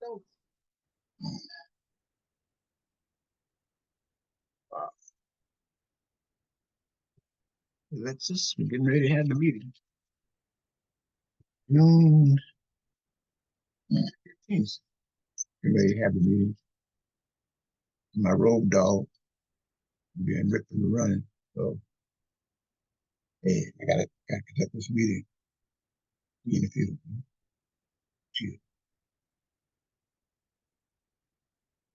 go. Wow. Alexis, we're getting ready to have the meeting. June 15th. Getting ready to have the meeting. My road dog being ripped from the running. So, hey, I gotta conduct this meeting. In a few.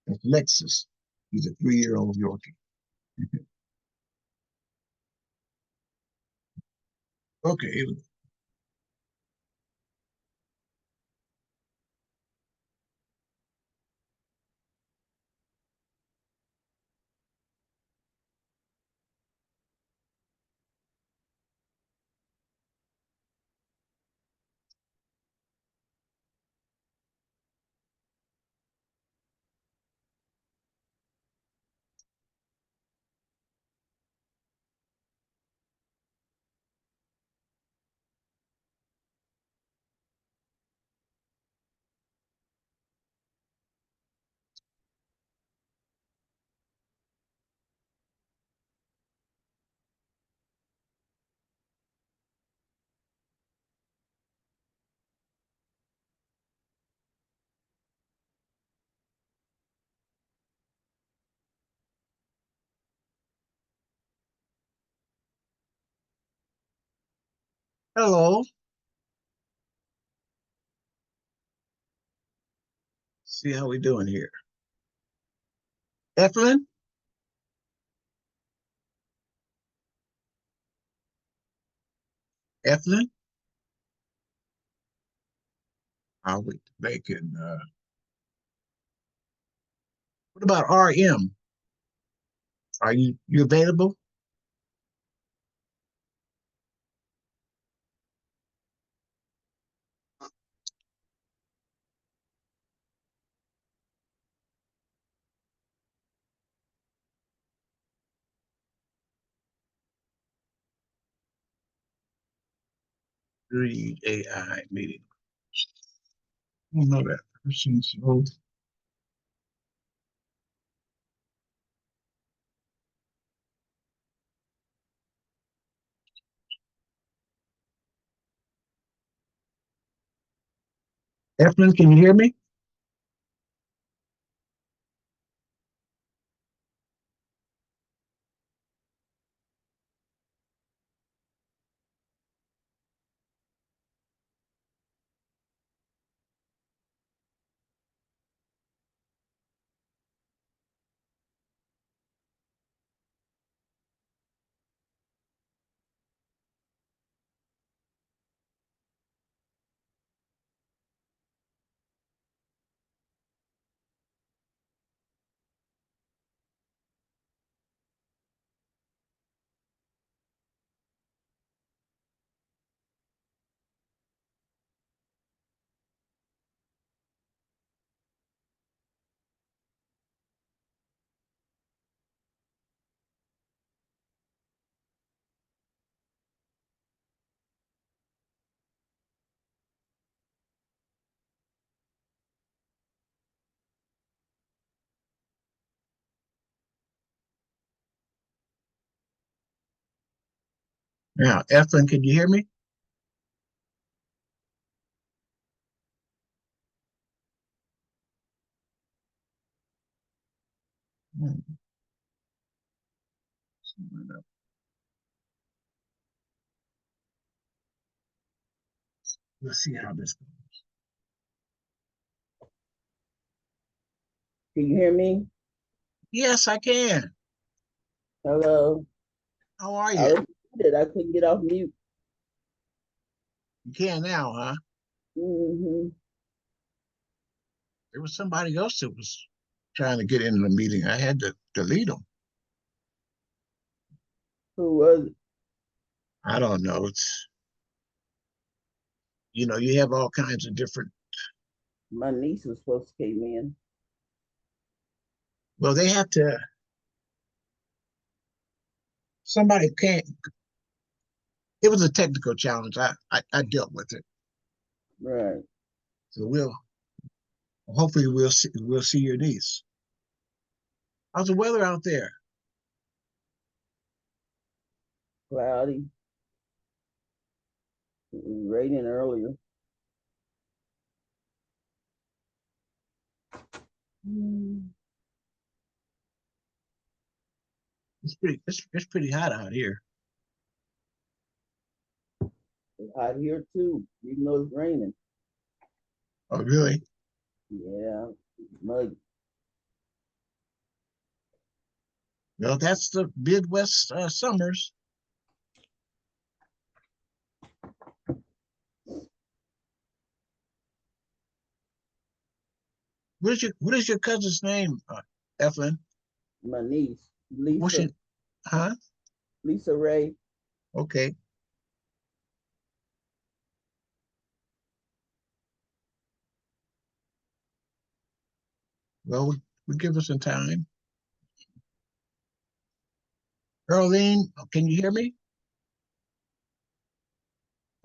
That's Lexus. He's a 3-year-old Yorkie. Okay. Hello. See how we doing here. Eflin? Eflin? I'll wait to make it. What about RM? Are you available? AI meeting. I don't know that person, so Eflin, can you hear me? Now, Eflin, can you hear me? Hmm. Let's see how this goes. Can you hear me? Yes, I can. Hello. How are I you? couldn't get off mute. You can now, huh? Mm-hmm. There was somebody else that was trying to get into the meeting. I had to delete them. Who was it? I don't know. It's, you have all kinds of different. My niece was supposed to came in. Well, they have to. Somebody can't. It was a technical challenge. I dealt with it. Right. So we'll Hopefully we'll see your niece. How's the weather out there? Cloudy. It was raining earlier. Mm. It's pretty hot out here. It's hot here too, even though it's raining. Oh, really? Yeah, it's muggy. Well, that's the Midwest summers. What is your cousin's name, Eflin? My niece, What's your, Lisa, huh? Lisa Ray. Okay. Well, we give us some time. Earlene, can you hear me?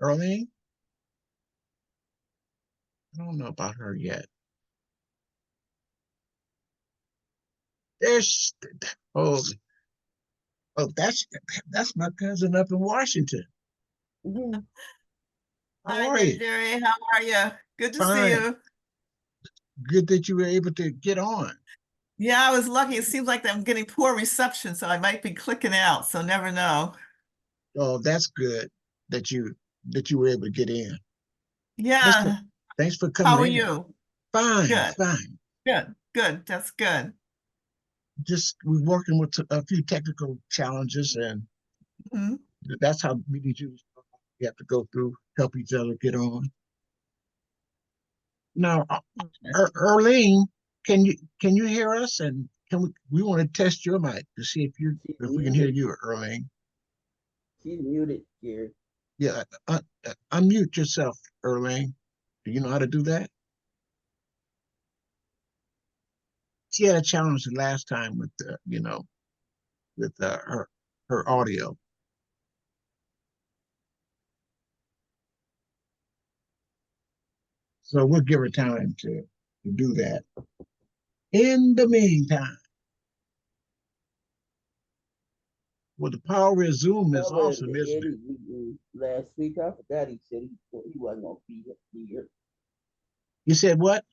Earlene? I don't know about her yet. There's oh oh that's my cousin up in Washington. Mhm. How Hi, are you? Desiree. How are you? Good to see Fine. you. Good that you were able to get on. Yeah, I was lucky. It seems like I'm getting poor reception, so I might be clicking out, so never know. Oh, that's good that you were able to get in. Thanks for Yeah. thanks for How coming are in. you? Fine, Good, fine. good, good. That's good. Just we're working with a few technical challenges, and Mhm. that's how meetings usually start. We have to go through, help each other get on. Now, Earlene, can you hear us? And we want to test your mic to see She's if we can hear muted. you, Earlene. She's muted here. Yeah, unmute yourself, Earlene. Do you know how to do that? She had a challenge the last time with her audio. So we'll give her time to do that. In the meantime, well, the power of Zoom is Over at awesome, the isn't it? Eddie meeting last week. I forgot he said he wasn't gonna be here. You said what?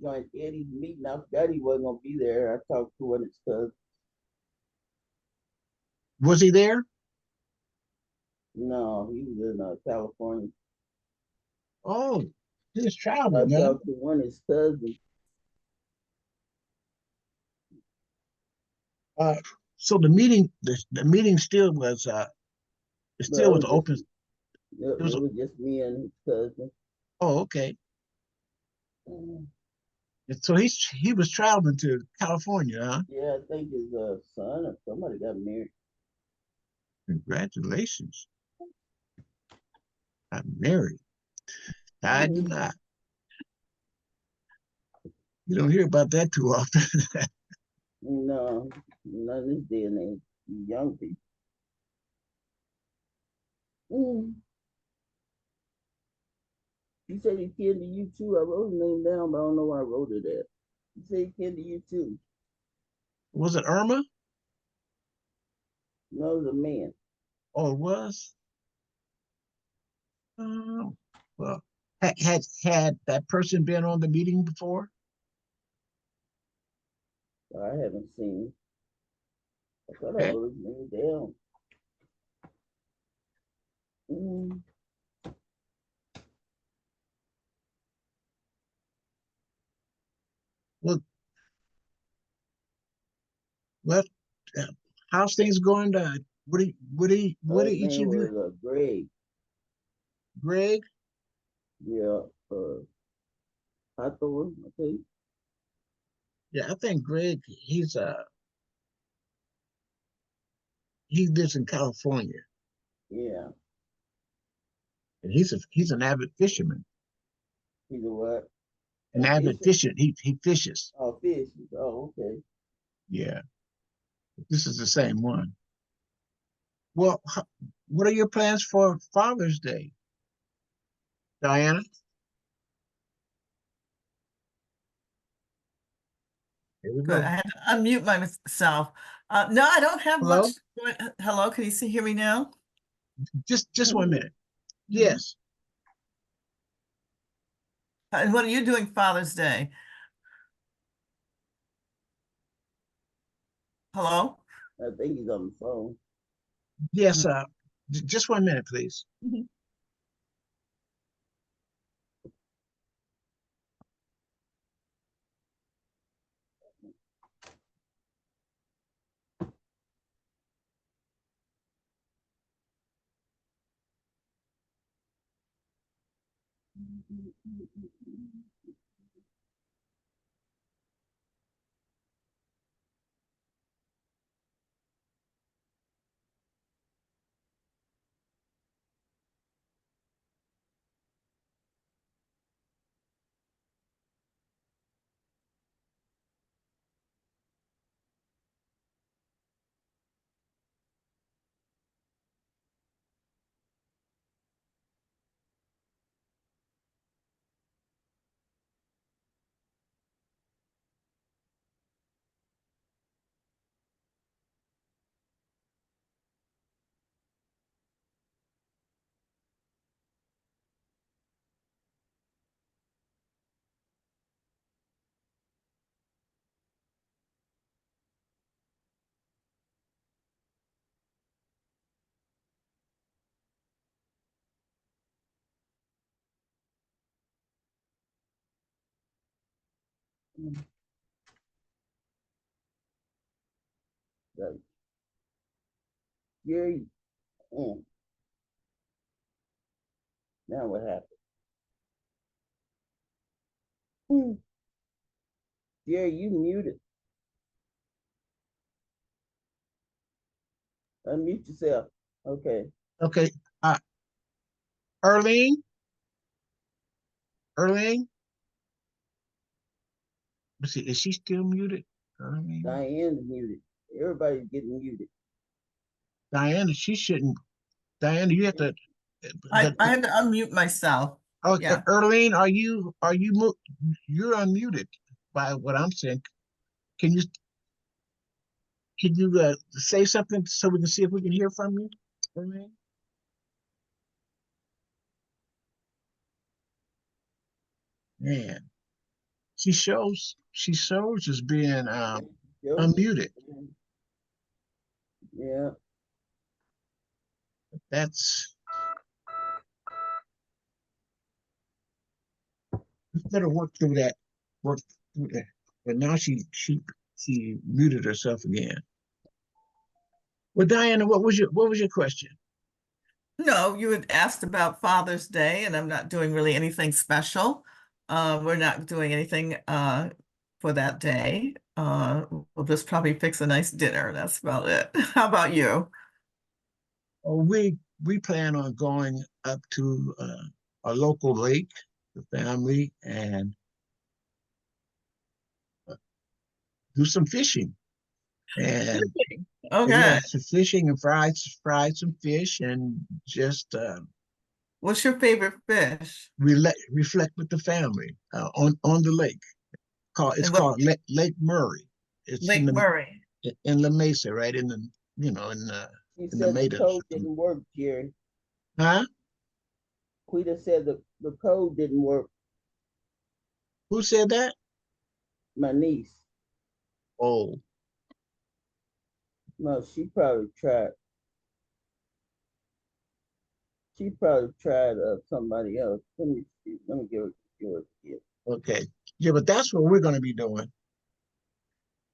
Joined Eddie's meeting. I forgot he wasn't gonna be there. I talked to one of his cousins. Was he there? No, he was in California. Oh, he was I traveling, huh? talked to one of his cousins. Uh, so the meeting still was it But still was open. It was it was just me and his cousin. oh okay. Mm. So he was traveling to California, huh? Yeah, I think his son or somebody got married. Congratulations. I'm married. I do Mhm. not. You don't hear about that too often. No, not in this day and age. Young people. Mm. He said he came to you too. I wrote his name down, but I don't know where I wrote it at. He said he came to you too. Was it Irma? No, it was a man. Oh, it was. Oh, well, had that person been on the meeting before? I haven't seen him. I thought I Okay. wrote his name down. Mm. Well, well, uh, how's things going? What do each Name of you, was Greg. Greg? Yeah, Hathor, I think. Yeah, I think Greg. He lives in California, Yeah, and he's an avid fisherman. he's a what? An A avid fisher? fisher. He fishes. Oh, fish. Oh, okay. Yeah, this is the same one. Well, what are your plans for Father's Day, Diana? Here we Good. go. I had to unmute myself. No, I don't have much. Hello? Hello, can you hear me now? Just 1 minute. Mm-hmm. Yes. And what are you doing Father's Day? Hello? I think he's on the phone. Yes. Just 1 minute, please. Mhm. Like, Jerry, now what happened? Jerry, you muted. Unmute yourself. Okay. Okay. Erlene? Erlene? Let's see. Is she still muted? Erlene? Diane's muted. Everybody's getting muted. Diana, she shouldn't. Diana, you have to. I had to unmute myself. Oh, Yeah. Erlene, you're unmuted by what I'm saying. Can you say something so we can see if we can hear from you, Erlene? Man, she shows as being unmuted. Yeah. That's we better work through that. Work through that. But now she muted herself again. Well, Diana, what was your question? No, you had asked about Father's Day, and I'm not doing really anything special. We're not doing anything for that day. We'll just probably fix a nice dinner. That's about it. How about you? Oh, we plan on going up to a local lake, the family, and do some fishing. And Okay. yeah, some fishing and fried some fish and just What's your favorite fish? reflect with the family on the lake. It's And what called Lake Murray. It's Lake Murray? in La Mesa, right in the He in the said the Maida. code didn't work, Jerry. Huh? Quita said the code didn't work. Who said that? My niece. Oh, No, she probably tried. She probably tried somebody else. Let me see. Let me give her a gift. okay. Yeah, but that's what we're going to be doing.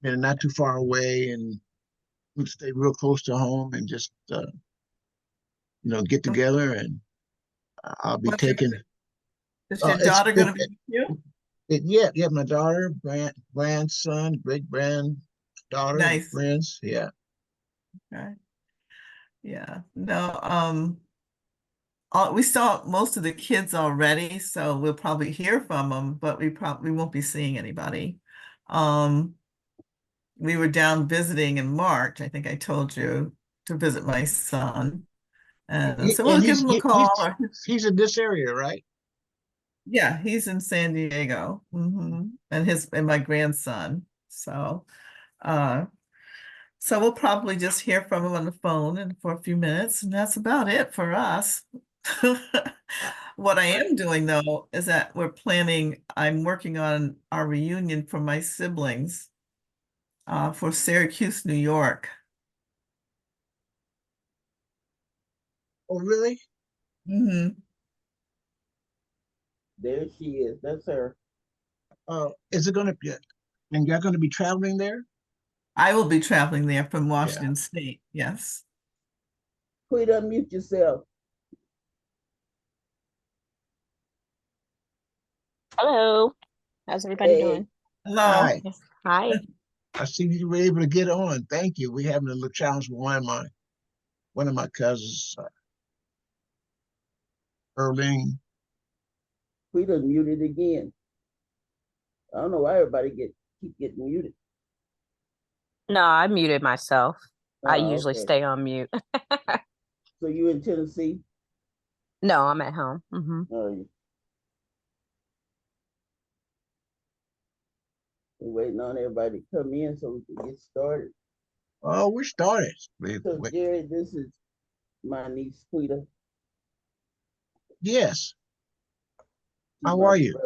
And not too far away, and we stay real close to home, and just get together. And I'll be What's your taking. Is your It's daughter going to be with you? yeah, my daughter, grandson, great granddaughter, Nice. friends. Yeah. Okay. Yeah. No, we saw most of the kids already, so we'll probably hear from them, but we probably won't be seeing anybody. Um, we were down visiting in March, I think I told you, to visit my son. And so we'll And give him a call. he's in this area, right? Yeah, he's in San Diego. And my grandson. So, so we'll probably just hear from him on the phone and for a few minutes, and that's about it for us. What I am doing though is that I'm working on our reunion for my siblings for Syracuse, New York. Oh, really? Mhm. There she is. That's her. Is it going to be, and you're going to be traveling there? I will be traveling there from Yeah. Washington State. Yes. Quit, unmute yourself. Hello. How's everybody Hey. doing? Hello. Hi. Yes. Hi. I see you were able to get on. Thank you. We're having a little challenge with one of my cousins, Erling. Quit unmuted again. I don't know why everybody keep getting muted. No, I muted myself. I Oh, usually okay. stay on mute. So you in Tennessee? No, I'm at home. Oh, we're waiting on everybody to come in so we can get started. Oh, we started. So Jerry, this is my niece Quita. Yes. She's How my are you?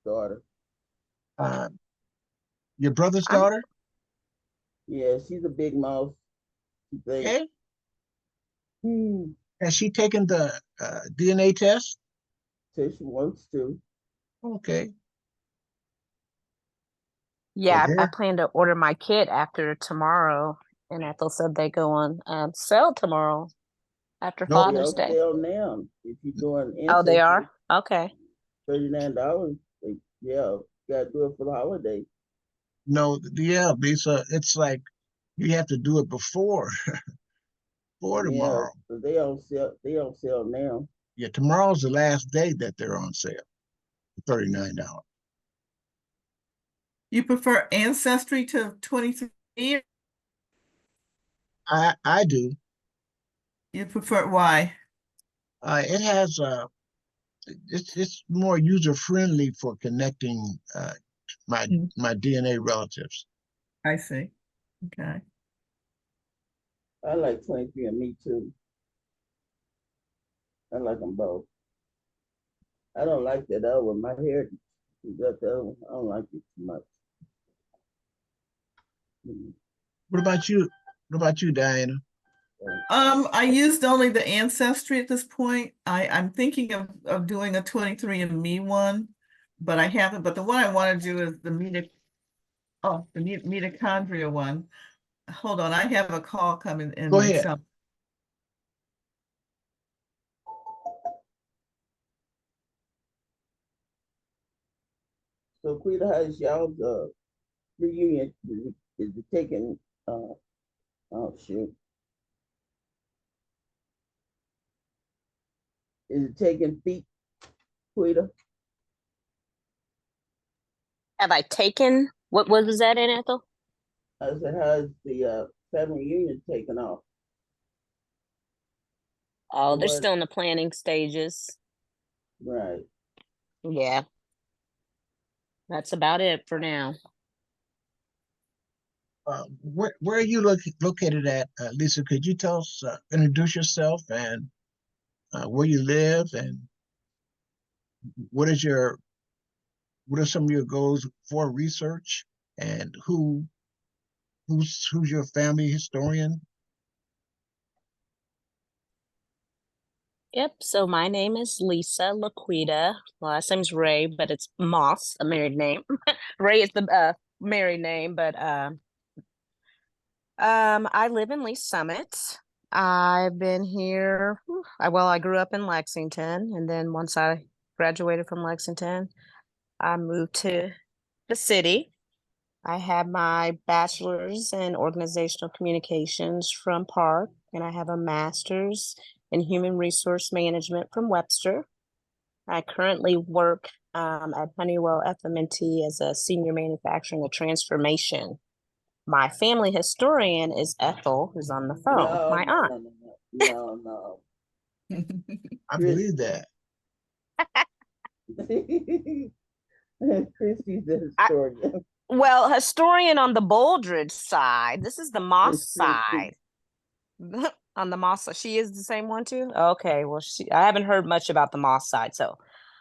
daughter. Your brother's I'm- daughter? Yeah, she's a big mouth. She thinks. Okay. Hmm. Has she taken the DNA test? So she wants to. Okay. Yeah, Well, I plan to order my kit after tomorrow. And Ethel said they go on sale tomorrow after No. They Father's on Day. sale now. If you're doing Oh, they ancestry, are? Okay. $39. Yeah, gotta do it for the holiday. No, yeah, Lisa, it's like you have to do it before tomorrow. So they on sale. They on sale now. Yeah, tomorrow's the last day that they're on sale. $39. You prefer Ancestry to 23? I do. You prefer why? It has it's more user friendly for connecting my DNA relatives. I see. Okay. I like 23andMe too. I like them both. I don't like that other one. My hair got the other one. I don't like it too much. What about you? What about you, Diana? I used only the Ancestry at this point. I'm thinking of doing a 23andMe one, but I haven't. But the one I want to do is the mitochondria one. Hold on, I have a call coming in Go ahead. myself. So Quita, how's y'all's reunion? Is it taking oh shoot. Is it taking feet, Quita? Have I taken what was that in, Ethel? I said, how's the family reunion taking off? Oh, they're What? still in the planning stages. Right. Yeah. That's about it for now. Where are you located at, Lisa? Could you tell us, introduce yourself and where you live, and what is what are some of your goals for research, and who's your family historian? Yep. So my name is Lisa Laquita. Last name's Ray, but it's Moss, a married name. Ray is the married name, but I live in Lee Summit. I've been here. I grew up in Lexington, and then once I graduated from Lexington, I moved to the city. I have my bachelor's in organizational communications from Park, and I have a master's in human resource management from Webster. I currently work at Honeywell FMNT as a senior manufacturing and transformation. My family historian is Ethel, who's on the phone, my aunt. No. I believe that. Christy's the historian. Well, historian on the Baldridge side. This is the Moss side. On the Moss side. She is the same one too? Okay. Well, I haven't heard much about the Moss side, so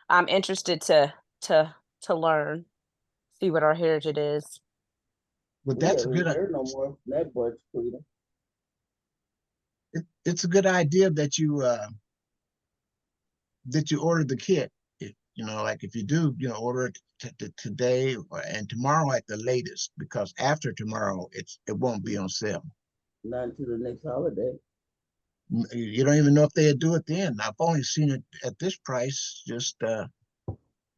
I'm interested to learn, see what our heritage is. But We that's a haven't good. heard no more from that boy, Cleta. It's a good idea that you order the kit. Like if you do, order it today and tomorrow at the latest, because after tomorrow it won't be on sale. Not until the next holiday. You don't even know if they'll do it then. I've only seen it at this price just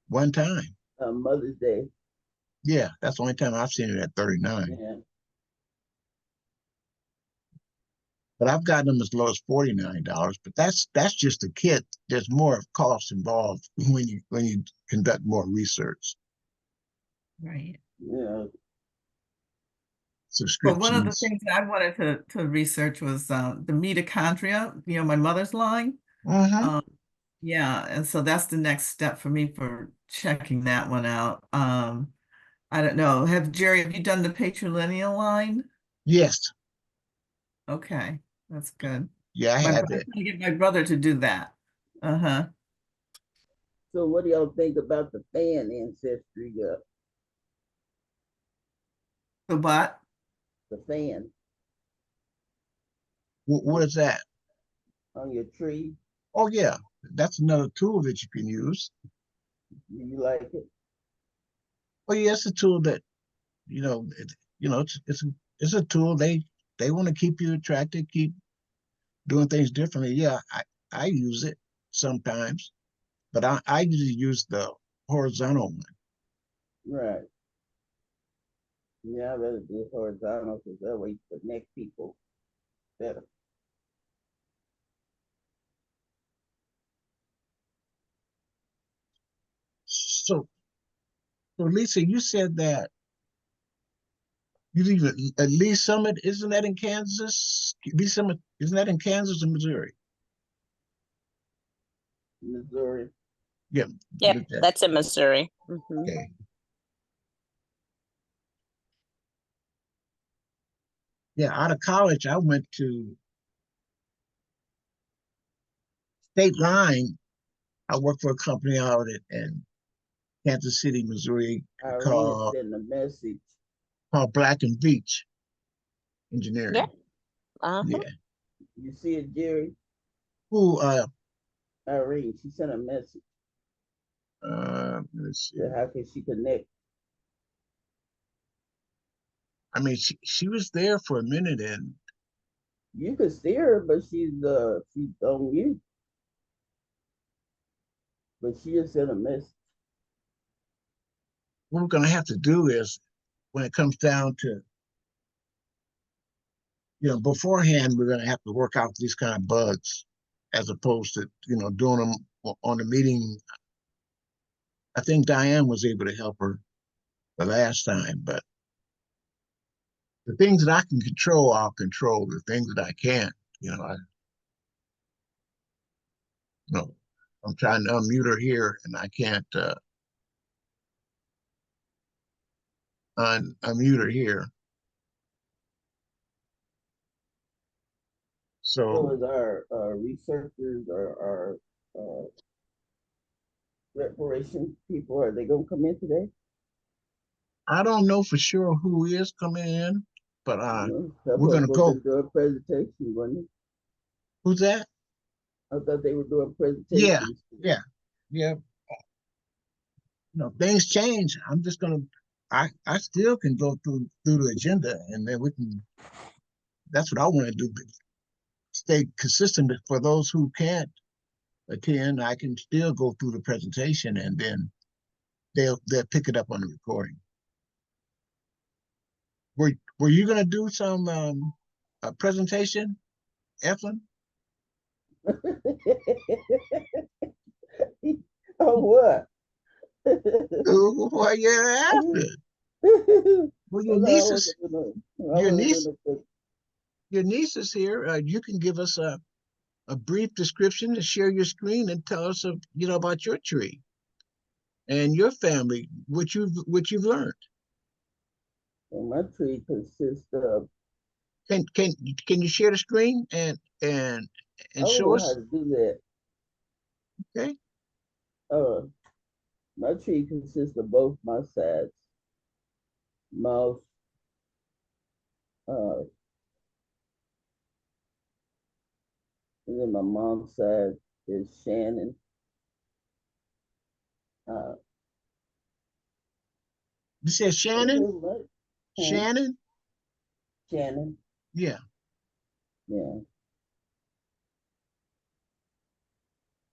one time. Mother's Day. Yeah, that's the only time I've seen it at 39. Yeah. But I've gotten them as low as $49. But that's just a kit. There's more cost involved when you conduct more research. Right. Yeah. But one of the Subscriptions. things that I wanted to research was the mitochondria, my mother's line. Mm-hmm. Yeah, and so that's the next step for me for checking that one out. I don't know. Have you done the patrilineal line? Yes. Okay, that's good. Yeah, I I'm have trying it. to get my brother to do that. Uh-huh. So what do y'all think about the fan ancestry? The what? The fan What is that? on your tree. Oh yeah, that's another tool that you can use. Do you like it? Oh yeah, it's a tool that it's a tool. They want to keep you attracted, keep doing things differently. Yeah, I use it sometimes, but I usually use the horizontal one. Right. Yeah, I rather do it horizontal because that way you connect people better. So Lisa, you said that you live at Lee Summit. Isn't that in Kansas? Lee Summit, isn't that in Kansas or Missouri? Missouri. Yeah. Yep, that's in Missouri. Okay. Yeah, out of college, I went to State Line. I worked for a company out in Kansas City, Missouri, Irene called sent a message. Black and Beach Yeah. Engineering. Yeah. You see it, Jerry? Who? Irene, she sent a message. Let's see. How can she connect? I mean, she was there for a minute, and You can see her, but she's on mute. But she just sent a message. what we're gonna have to do is, when it comes down to, beforehand, we're gonna have to work out these kind of bugs, as opposed to doing them on the meeting. I think Diane was able to help her the last time, but the things that I can control, I'll control. The things that I can't, I'm trying to unmute her here, and I can't unmute her here. So So is our researchers or our reparation people, are they gonna come in today? I don't know for sure who is coming in, but Some we're folks gonna supposed go. to do a presentation, wasn't it? Who's that? I thought they were doing Yeah, presentations. yeah. Things change. I'm just gonna. I still can go through the agenda, and then we can. That's what I want to do. Stay consistent for those who can't attend. I can still go through the presentation, and then they'll pick it up on the recording. Were you gonna do some a presentation, Eflin? Oh, what? Well, yeah, after. Well, your No, nieces, I your wasn't niece, gonna put. your niece is here. You can give us a brief description and share your screen and tell us, about your tree and your family, what you've learned. And my tree consists of, Can you share the screen I and don't show know how us? to do that. Okay. Uh, my tree consists of both my sides. Mouse, uh, and then my mom's side is Shannon. Uh, You said Shannon? what? Shannon? Shannon, Yeah. yeah.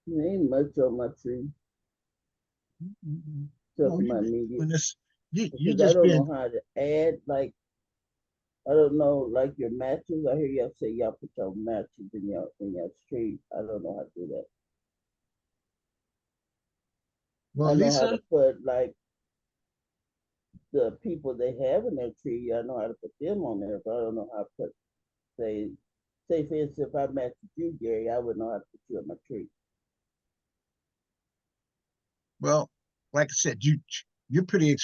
There ain't much on my tree except Oh, for you my been immediate, doing this. You because I just don't know been how to add, like, I don't know, like your matches. I hear y'all say y'all put your matches in your tree. I don't know how to do that. well, I know how Lisa. to put like the people they have in their tree. I know how to put them on there, but I don't know how to put say for instance, if I matched you, Gary, I would know how to put you on my tree. Well, like I said, you're pretty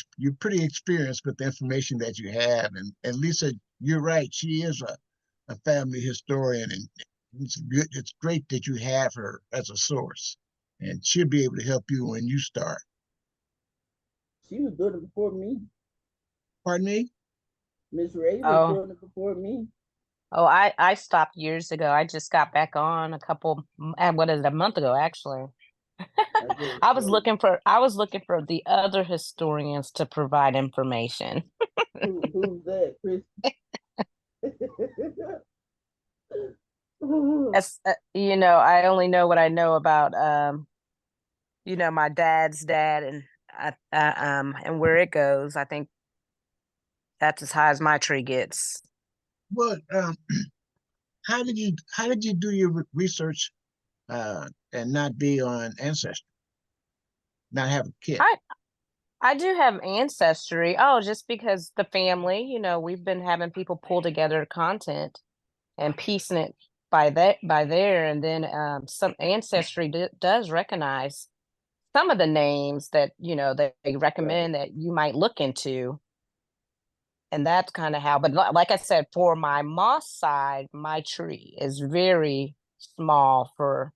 experienced with the information that you have, and Lisa, you're right. She is a family historian, and it's good. It's great that you have her as a source, and she'll be able to help you when you start. She was doing it before me. Pardon me? Miss Ray was Oh, doing it before me. oh, I stopped years ago. I just got back on a couple, what is it, a month ago, actually. I just I was looking for the other historians to provide information. who's that, Chris? As I only know what I know about my dad's dad and where it goes. I think that's as high as my tree gets. Well, how did you do your research and not be on Ancestry, not have a kit? I I do have ancestry. Oh, just because the family, we've been having people pull together content and piecing it by there, and then some ancestry does recognize some of the names that they Right. recommend that you might look into, and that's kind of how. But like I said, for my Moss side, my tree is very small for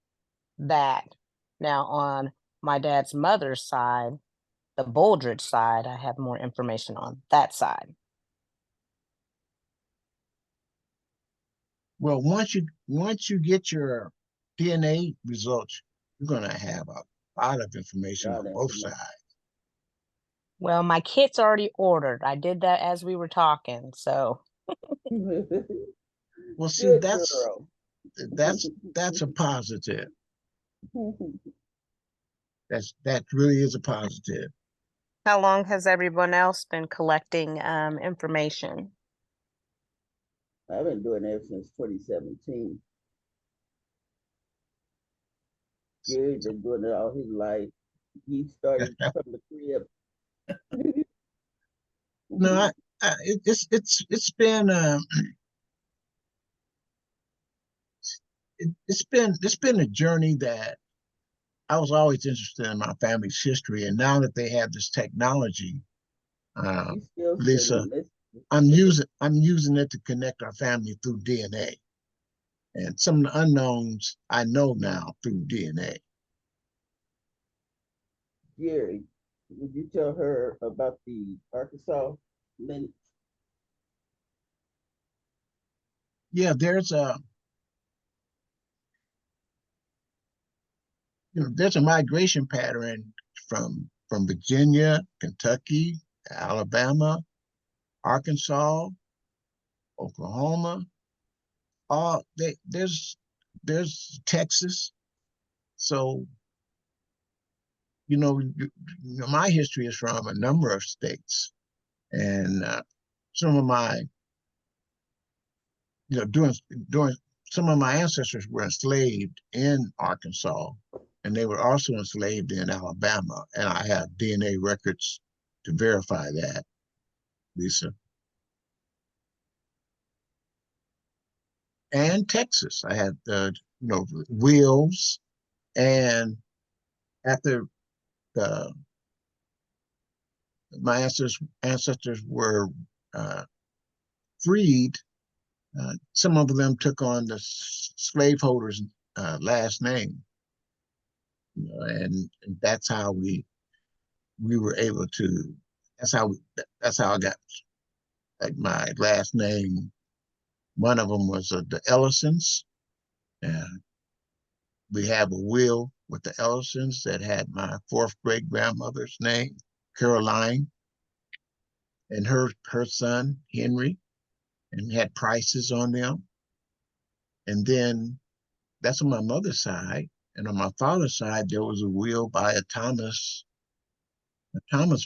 that. Now on my dad's mother's side, the Bouldridge side, I have more information on that side. Well, once you get your DNA results, you're gonna have a lot of information God on both information. sides. Well, my kit's already ordered. I did that as we were talking, so Well, see, Good girl. that's a positive. That really is a positive. how long has everyone else been collecting information? I've been doing that since 2017. Gary's been doing it all his life. He started from the crib. No, it's been a journey that I was always interested in my family's history, and now that they have this technology, uh, He's still Lisa, spinning this. I'm using it to connect our family through DNA, and some of the unknowns I know now through DNA. Gary, would you tell her about the Arkansas lineage? Yeah, there's a migration pattern from Virginia, Kentucky, Alabama, Arkansas, Oklahoma. All there's Texas. So my history is from a number of states, and some of my during some of my ancestors were enslaved in Arkansas, and they were also enslaved in Alabama, and I have DNA records to verify that, Lisa. And Texas, I had wheels, and after the my ancestors were freed, some of them took on the slaveholders' last name, and that's how we were able to. That's how I got like my last name. One of them was the Ellisons, and we have a will with the Ellisons that had my fourth great grandmother's name, Caroline, and her son Henry, and had prices on them. And then that's on my mother's side, and on my father's side there was a will by a Thomas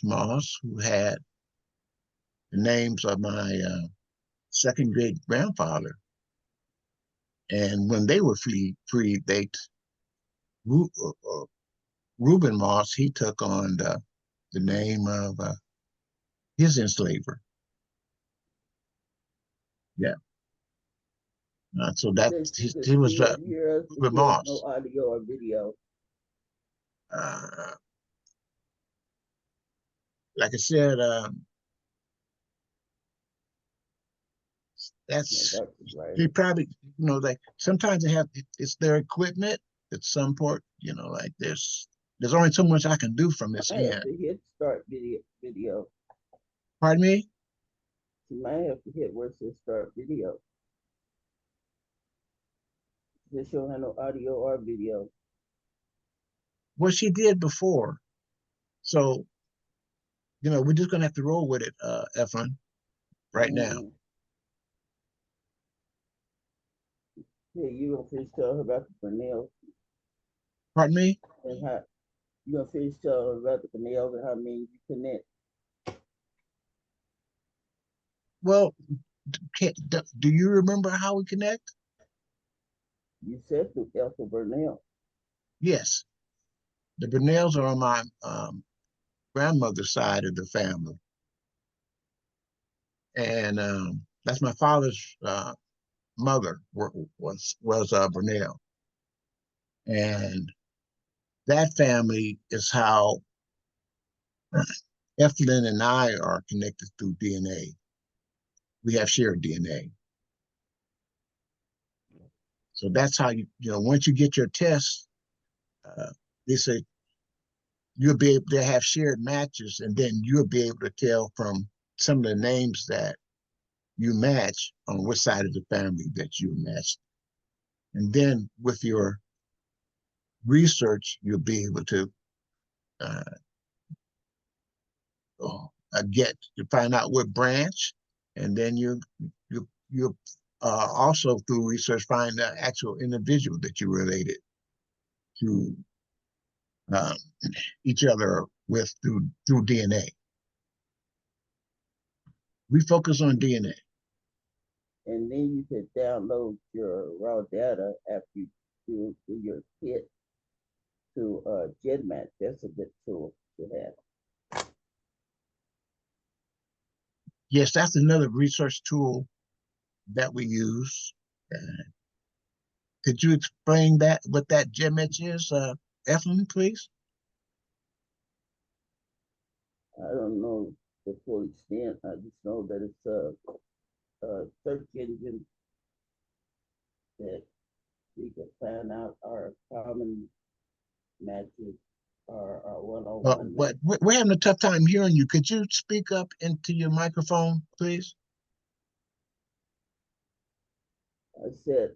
Moss, who had the names of my second great grandfather. And when they were freed, Rueben Moss, he took on the name of his enslaver. Yeah. So that he was Rueben Moss. No audio or video. Like I said, that's right. they probably, like sometimes they have, it's their equipment at some point, like there's only so much I can do from this I have end. to hit start video. Pardon me? You might have to hit where it says start video. This don't have no audio or video. What she did before. So, we're just gonna have to roll with it, Efren, right now. Yeah, you gonna finish telling her about the Burnells. Pardon me? And how you gonna finish telling her about the Burnells and how many you connect. Well, do you remember how we connect? You said through Ethel Burnell. Yes. The Burnells are on my grandmother's side of the family. And that's my father's mother was Burnell. And that family is how Eflin and I are connected through DNA. We have shared DNA. So that's how once you get your test, they say you'll be able to have shared matches, and then you'll be able to tell from some of the names that you match on which side of the family that you matched. And then with your research, you'll be able to get to find out what branch, and then you also through research find the actual individual that you related to each other with through DNA. We focus on DNA. And then you can download your raw data after you do your kit to GEDmatch. That's a good tool to have. Yes, that's another research tool that we use. Could you explain what that GEDmatch is, Eflin, please? I don't know the full extent. I just know that it's a search engine that we can find out our common matches, our one-on-one. But we're having a tough time hearing you. Could you speak up into your microphone, please? I said,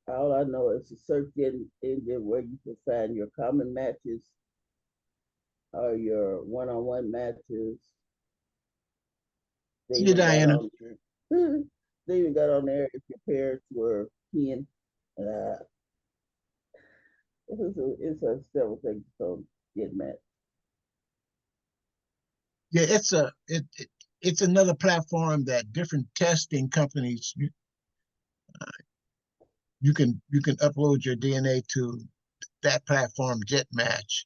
all I know is a search engine where you can find your common matches or your one-on-one matches. See you, Diana. They even got on there if your parents were kin. It's a several things to get matched. Yeah, it's another platform that different testing companies you can upload your DNA to that platform, GEDmatch,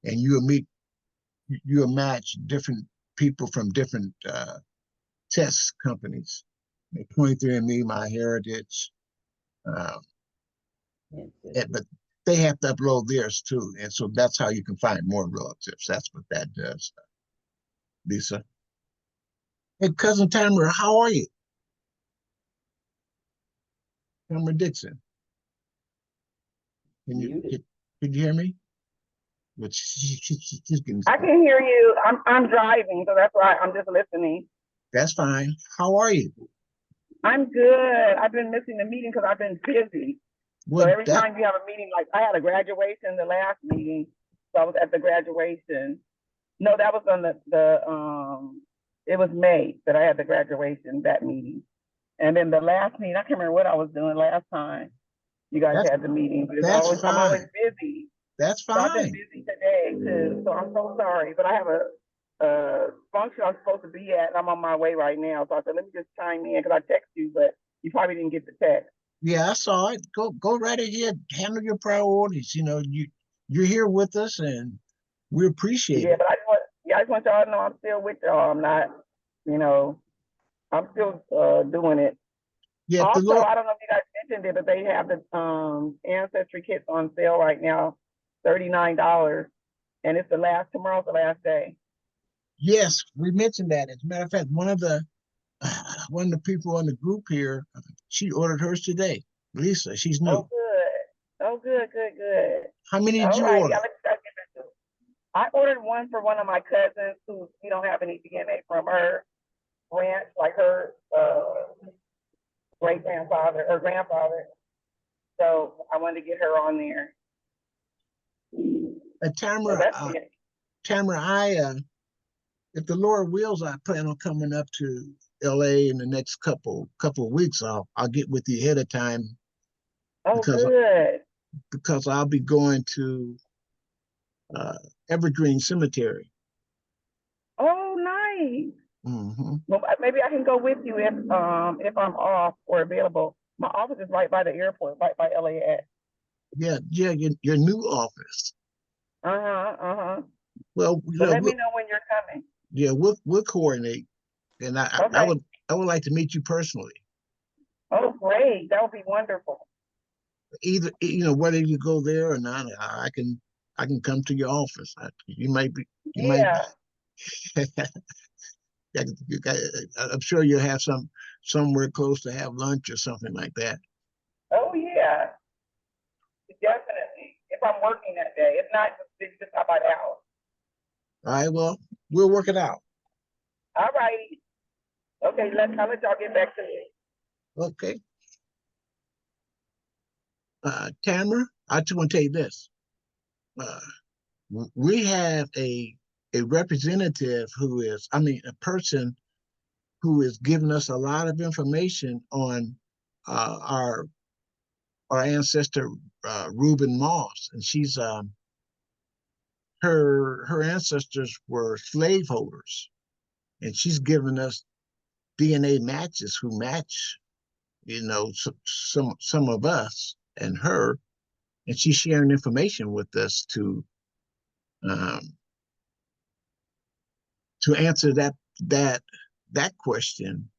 and you'll match different people from different test companies. 23andMe, MyHeritage, but they have to upload theirs too, and so that's how you can find more relatives. That's what that does, Lisa. Hey, cousin Tamara, how are you? Tamara Dixon. Muted. Can you hear me? But she's getting I can hear you. I'm driving, so that's why I'm just listening. That's fine. How are you? I'm good. I've been missing the meeting because I've been busy. So Well, every time you have a meeting, like I had a graduation the last meeting, so I was at the graduation. No, that was on it was May that I had the graduation, that meeting. And then the last meeting, I can't remember what I was doing last time you guys that's had the meeting, but that's I'm always fine. busy. That's So I've been fine. busy today too, so I'm so sorry, but I have a function I'm supposed to be at, and I'm on my way right now. So I said, let me just chime in because I text you, but you probably didn't get the text. Yeah, I saw it. Go right ahead. Handle your priorities. You know, you're here with us, and we appreciate Yeah, it. but I just want y'all to know I'm still with y'all. I'm not, you know, I'm still doing it. Yeah, if the Also, Lord. I don't know if you guys mentioned it, but they have the ancestry kits on sale right now, $39, and it's tomorrow's the last day. Yes, we mentioned that. As a matter of fact, one of the people on the group here, she ordered hers today. Lisa, she's new. Oh, good. Oh, good, good, good. How many did All you right, order? I'll let you guys get into it. I ordered one for one of my cousins who we don't have any DNA from her ranch, like her great grandfather or grandfather. So I wanted to get her on there. So Tamara, that's it. Tamara, if the Lord wills, I plan on coming up to LA in the next couple of weeks. I'll get with you ahead of time Oh, because good. I'll be going to uh, Evergreen Cemetery. Oh, nice. Hmm. Well, maybe I can go with you if I'm off or available. My office is right by the airport, right by LAX. Yeah, your new office. Uh-huh. Well, But let me know when you're coming. yeah, we'll coordinate, and Okay. I would like to meet you personally. Oh, great. That would be wonderful. Either whether you go there or not, I can come to your office. You might. Yeah. I'm sure you'll have somewhere close to have lunch or something like that. Oh, yeah. Definitely. If I'm working that day. If not, just how about hours? All right, well, we'll work it out. All right. Okay, I'll let y'all get back to it. Okay. Tamara, I just want to tell you this. We have a representative a person who is giving us a lot of information on our ancestor Rueben Moss, and she's her ancestors were slaveholders, and she's given us DNA matches who match, some of us and her, and she's sharing information with us um, to answer that question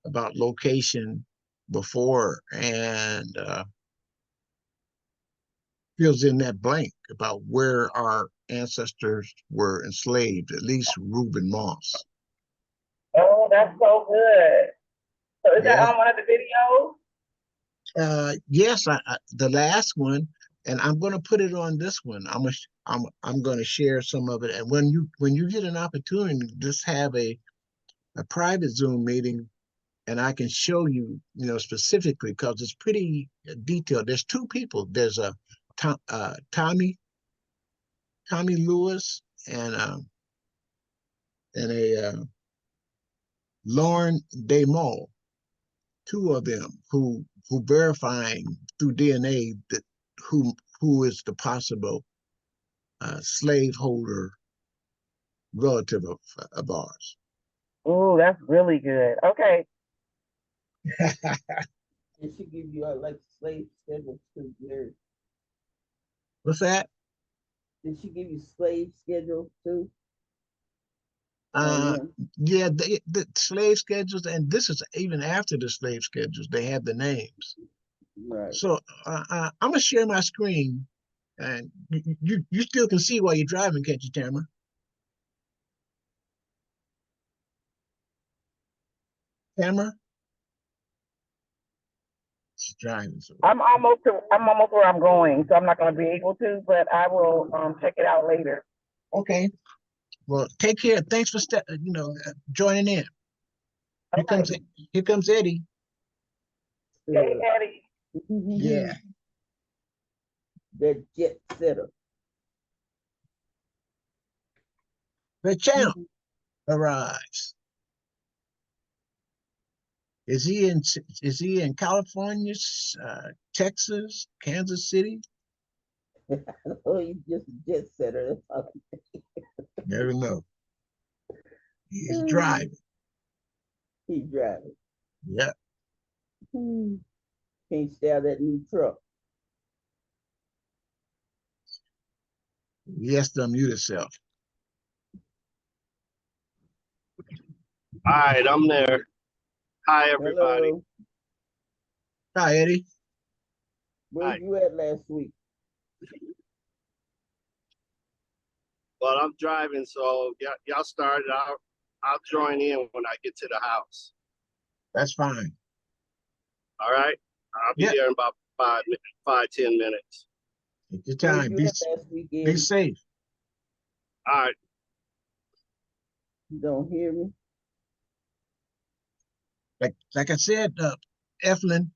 about location before, and fills in that blank about where our ancestors were enslaved, at least Rueben Moss. Oh, that's so good. So is that Yeah. on one of the videos? Yes, the last one, and I'm going to put it on this one. I'm going to share some of it, and when you get an opportunity, just have a private Zoom meeting, and I can show you, specifically, because it's pretty detailed. There's two people. There's a Tommy Lewis and a Lauren de Moll, two of them who verifying through DNA that who is the possible slaveholder relative of ours. Oh, that's really good. Okay. Did she give you like slave schedules too, Gary? What's that? Did she give you slave schedules too? Uh, yeah, the slave schedules, and this is even after the slave schedules, they have the names. Right. So I'm gonna share my screen, and you still can see while you're driving, can't you, Tamara? Tamara? She's driving. So. I'm almost where I'm going, so I'm not going to be able to, but I will check it out later. Okay. Well, take care. Thanks for joining in. Here comes Eddie. Hey, Eddie. Yeah. The jet setter. The champ arrives. Is he in California, Texas, Kansas City? Oh, he's just a jet setter. Never know. He's driving. He's driving. Yeah. Can't stay out of that new truck. He has to unmute himself. All right, I'm there. Hi, everybody. Hello. Hi, Eddie. Where Hi. you at last week? Well, I'm driving, so y'all started out. I'll join in when I get to the house. That's fine. All right? I'll be there in about 5-10 minutes. Take your Where time. you Be at last week, be Eddie? safe. All right. You don't hear me? Like I said, Eflin,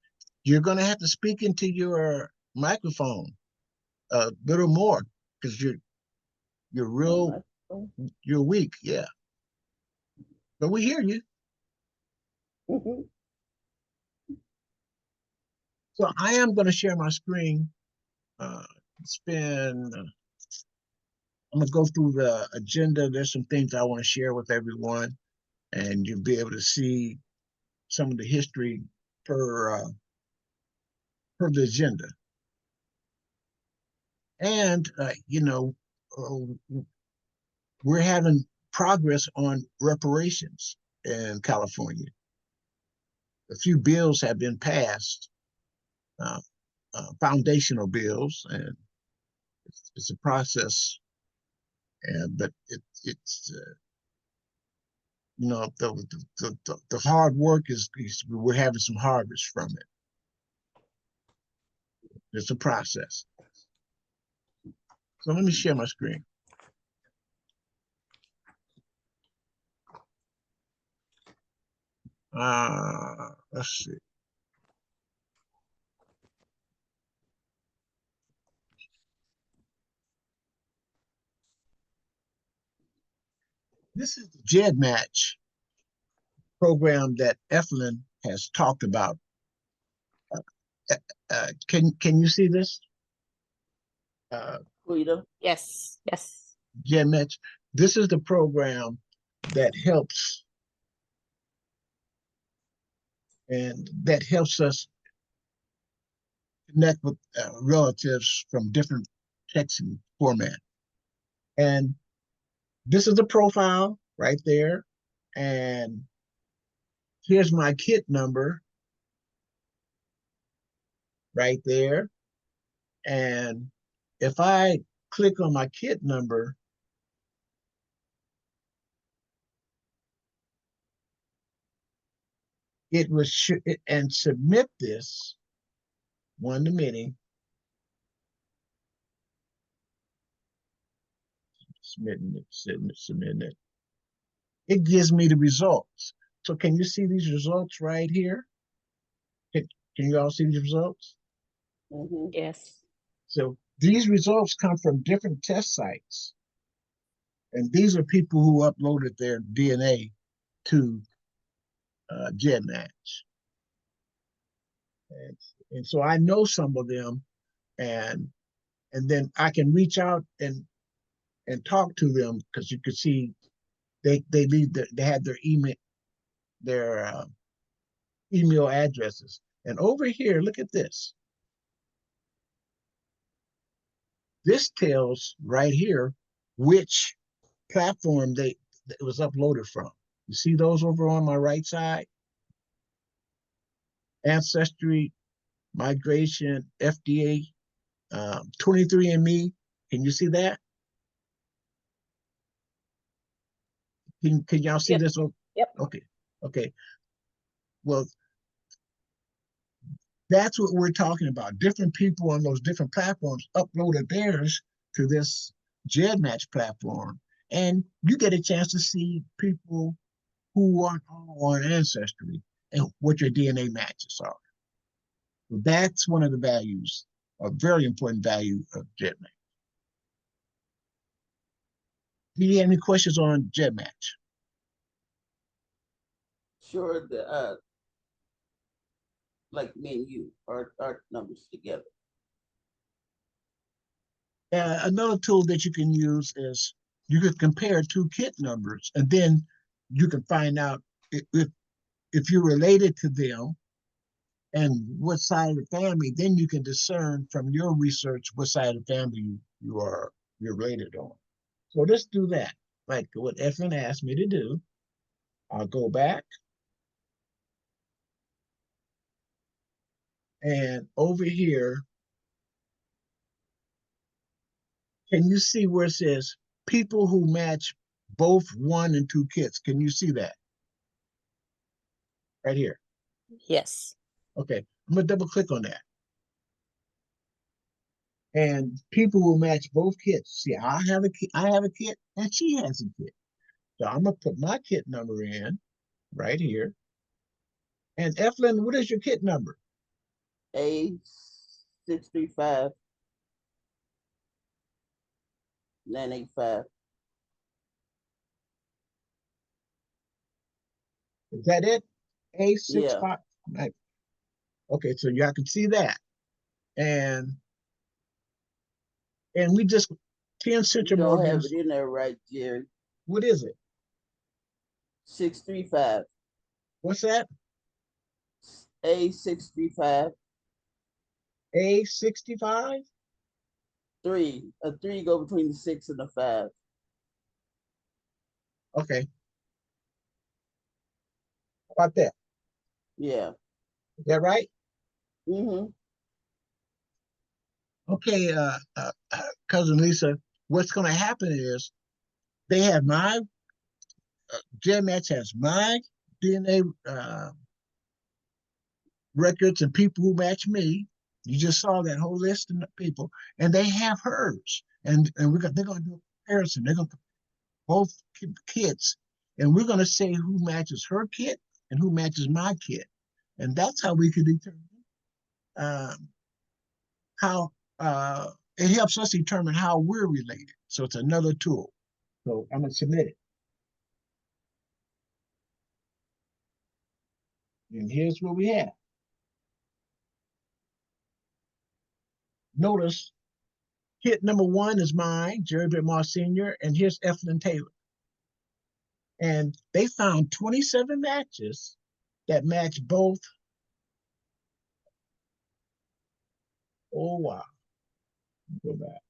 you're gonna have to speak into your microphone a little more because you're weak. Yeah, but we hear you. So I am going to share my screen. I'm going to go through the agenda. There's some things I want to share with everyone, and you'll be able to see some of the history per the agenda. And, we're having progress on reparations in California. A few bills have been passed, foundational bills, and it's a process. But it's the hard work is we're having some harvest from it. It's a process. So let me share my screen. Let's see. This is the JED Match program that Eflin has talked about. Can you see this? Yes. JED Match. This is the program that helps us connect with relatives from different texting format. And this is the profile right there. And here's my kit number right there. And if I click on my kit number, it was and submit this one to many. Submitting it. It gives me the results. So can you see these results right here? Can you all see these results? Yes. So these results come from different test sites. And these are people who uploaded their DNA to GEDmatch. And so I know some of them, and then I can reach out and talk to them because you could see they had their email addresses. And over here, look at this. This tells right here which platform it was uploaded from. You see those over on my right side? Ancestry, Migration, FDA, 23andMe. Can you see that? Can y'all see this? Yep. Okay. Well, that's what we're talking about. Different people on those different platforms uploaded theirs to this GEDmatch platform, and you get a chance to see people who aren't all on Ancestry and what your DNA matches are. So that's one of the values, a very important value of GEDmatch. Do you have any questions on GEDmatch? Sure, like me and you, our numbers together. Another tool that you can use is you can compare two kit numbers, and then you can find out if you're related to them and what side of the family. Then you can discern from your research what side of the family you're related on. So let's do that, like what Eflin asked me to do. I'll go back, and over here, can you see where it says people who match both 1 and 2 kits? Can you see that? Right here. Yes. Okay, I'm gonna double click on that. And people will match both kits. See, I have a kit, and she has a kit. So I'm gonna put my kit number in right here. And Eflin, what is your kit number? A635 985. Is that it? Yeah, A65. Okay, so y'all can see that. And we just 10 you don't have centimorgans. it in there right, Jerry. What is it? 635. What's that? A635. A65? 3. A 3 go between the 6 and the 5. Okay. How about that? Yeah. Is that right? Mm-hmm. Okay, cousin Lisa, what's going to happen is they have my GEDmatch has my DNA records and people who match me. You just saw that whole list of people, and they have hers, and they're going to do a comparison. They're going to both kits, and we're going to say who matches her kit and who matches my kit, and that's how we can determine um, how it helps us determine how we're related. So it's another tool. So I'm gonna submit it. And here's what we have. Notice kit number 1 is mine, Jerry Britt Moss Sr., and here's Eflin Taylor. And they found 27 matches that match both. Oh wow. Go back.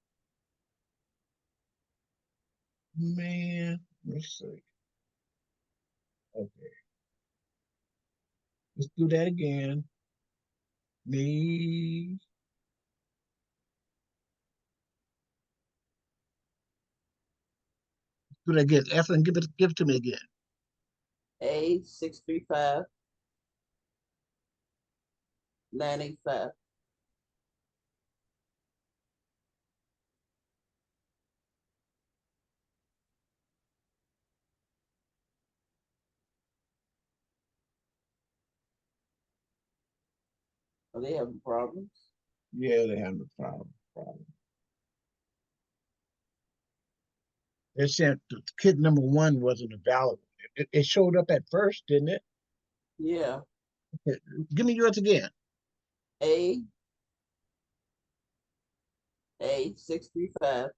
Man, let's see. Okay. Let's do that again. Me. Do that again. Eflin, give it to me again. A635 985. Are they having problems? Yeah, they have a problem. They said the kid number 1 wasn't available. It showed up at first, didn't it? Yeah. Give me yours again. A A635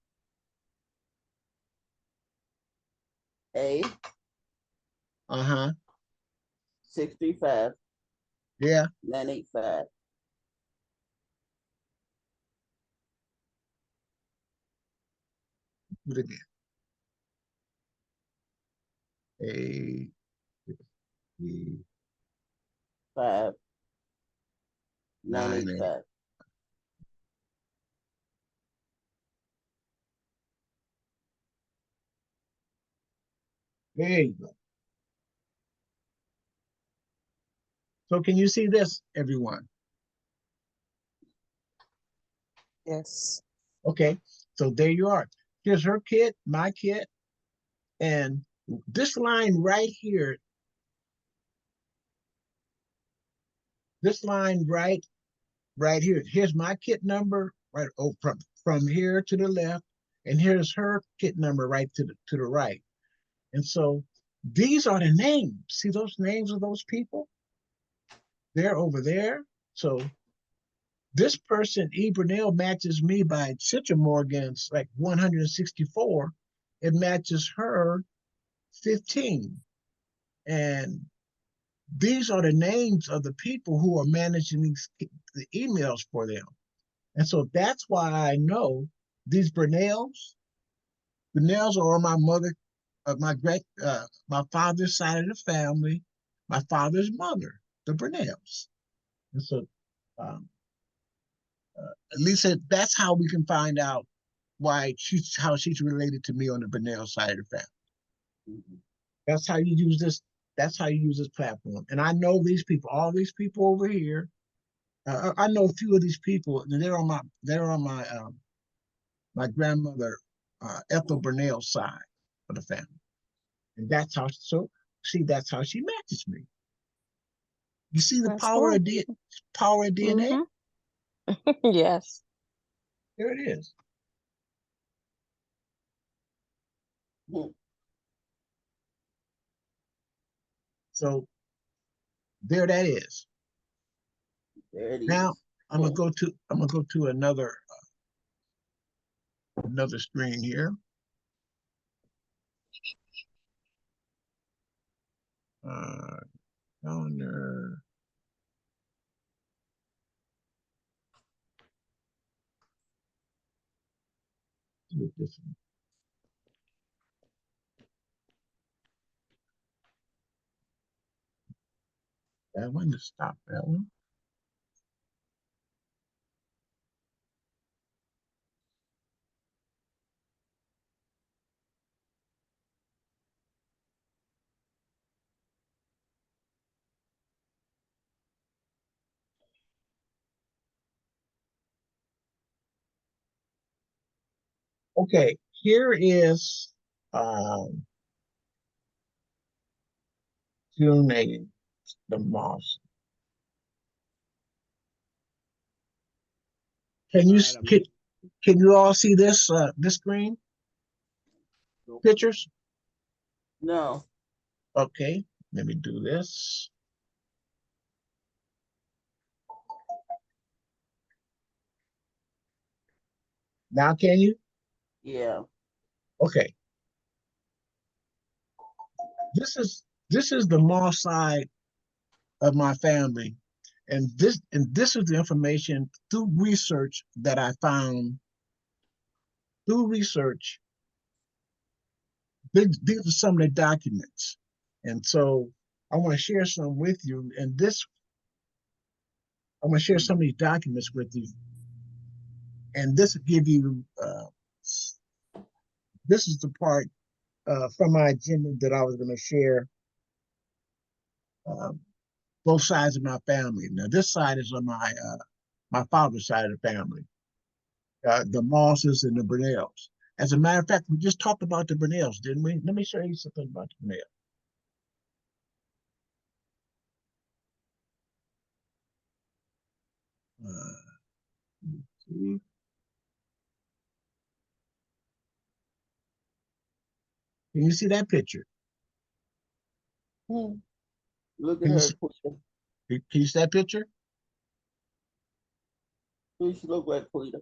A Uh-huh. 635 Yeah, 985. do it again. A, B, 5 nine, 8. 985. There you go. So can you see this, everyone? Yes. Okay, so there you are. Here's her kid, my kid, and this line right here, this line right here. Here's my kit number, right? Oh, from here to the left, and here's her kit number right to the right. And so these are the names. See those names of those people? They're over there. So this person, E. Brunel, matches me by Citra Morgan's like 164. It matches her 15. And these are the names of the people who are managing the emails for them. And so that's why I know these Brunels are on my mother, my father's side of the family, my father's mother, the Brunels. And so um, at least that's how we can find out how she's related to me on the Brunel side of the family. Mhm. That's how you use this. That's how you use this platform. And I know these people, all these people over here. I know a few of these people, and they're on my grandmother Ethel Brunel's side of the family, and that's how. So see, that's how she matches me. You see the That's cool. power of DNA. Yes. There it is. Mhm. So there that is. There it Now is. I'm gonna go to another screen here. Calendar. With this one. That one to stop that one. Okay, here is June 8th, the Moss. Can you All right, can you all see this this screen pictures? No. Okay, let me do this. Now can you? Yeah. Okay. This is the Moss side of my family. And this is the information through research that I found through research. These are some of the documents. And so I want to share some with you. And I'm going to share some of these documents with you. And this will give you, this is the part from my agenda that I was going to share um, both sides of my family. Now, this side is on my father's side of the family, the Mosses and the Brunels. As a matter of fact, we just talked about the Brunels, didn't we? Let me show you something about the Brunels. See? Can you see that picture? Hmm. Look at Can you her. see, can you see that picture? Who she look like, Quita?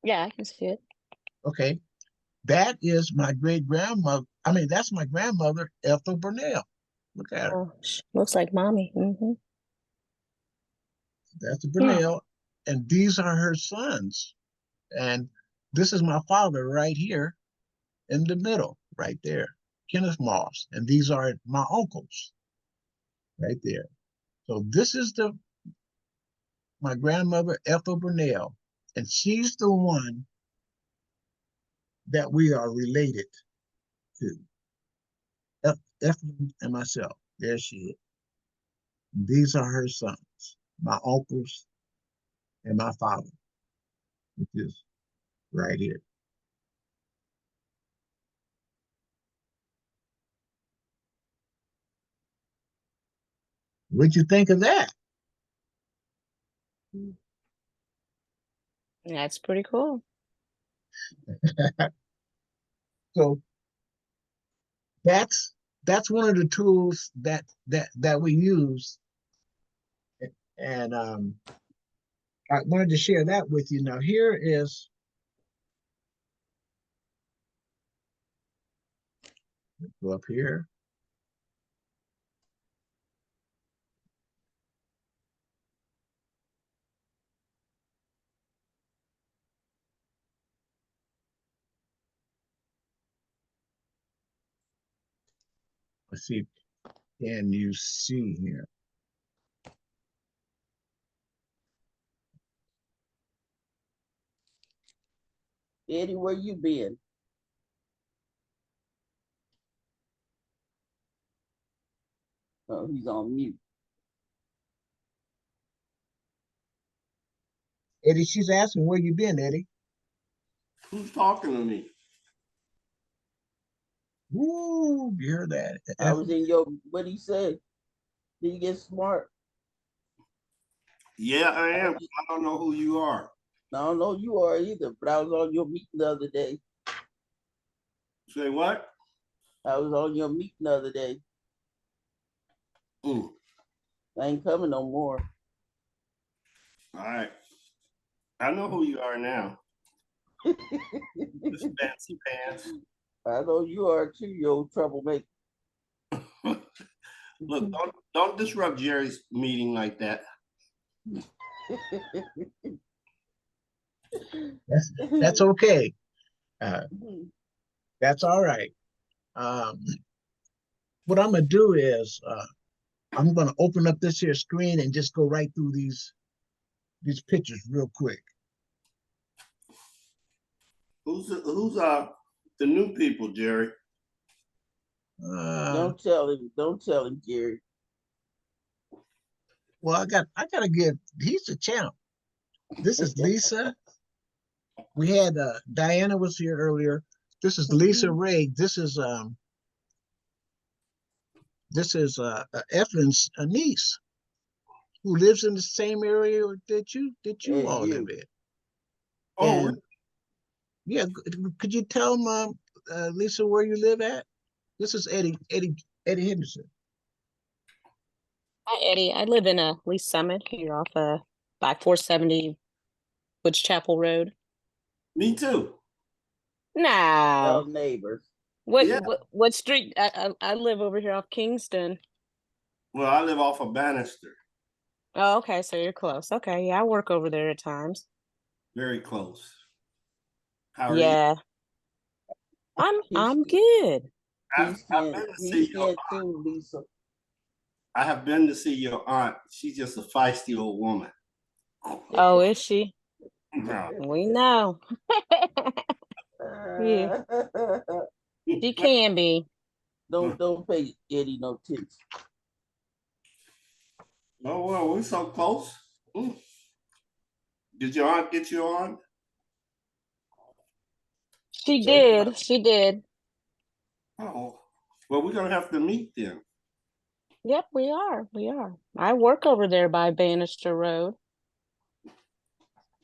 Yeah, I can see it. Okay. That is my great grandmother. I mean, that's my grandmother, Ethel Brunel. Look at her. Oh, looks like mommy. That's the Yeah. Brunel. And these are her sons. And this is my father right here in the middle, right there, Kenneth Moss. And these are my uncles right there. So this is my grandmother, Ethel Brunel. And she's the one that we are related to. Ethel and myself. There she is. These are her sons, my uncles and my father, which is right here. What'd you think of that? That's pretty cool. So that's one of the tools that we use, and I wanted to share that with you. Now here is go up here. Let's see. Can you see here? Eddie, where you been? Oh, he's on mute. Eddie, she's asking where you been, Eddie. Who's talking to me? Woo, you heard that? I was in your, what he said? Did you get smart? Yeah, I am. I don't know who you are. I don't know you are either, but I was on your meeting the other day. Say what? I was on your meeting the other day. Mm. I ain't coming no more. All right. I know who you are now. Just fancy pants. I know you are too, you old troublemaker. Look, don't disrupt Jerry's meeting like that. That's okay. That's all right. What I'm gonna do is I'm gonna open up this here screen and just go right through these pictures real quick. Who's the new people, Jerry? Don't tell him, Jerry. Well, I gotta give. He's the champ. This is Lisa. We had Diana was here earlier. This is Lisa Ray. This is Efren's niece, who lives in the same area that you all live in. Oh, And yeah, could you tell them, Lisa, where you live at? This is Eddie Henderson. Hi, Eddie. I live in Lee Summit here off by 470 Woods Chapel Road. me too. No. Oh, neighbors. Yeah. What street? I live over here off Kingston. Well, I live off of Bannister. Oh, okay, so you're close. Okay, yeah, I work over there at times. Very close. How are Yeah. I'm good. you? I've been to see your aunt. Too, Lisa. I have been to see your aunt. She's just a feisty old woman. Oh, is she? No. We know. Yeah, she can be. Don't pay Eddie no tips. Oh well, we're so close. Mm. Did your aunt get you on? She did. She did. Oh, well, we're gonna have to meet then. Yep, we are. We are. I work over there by Bannister Road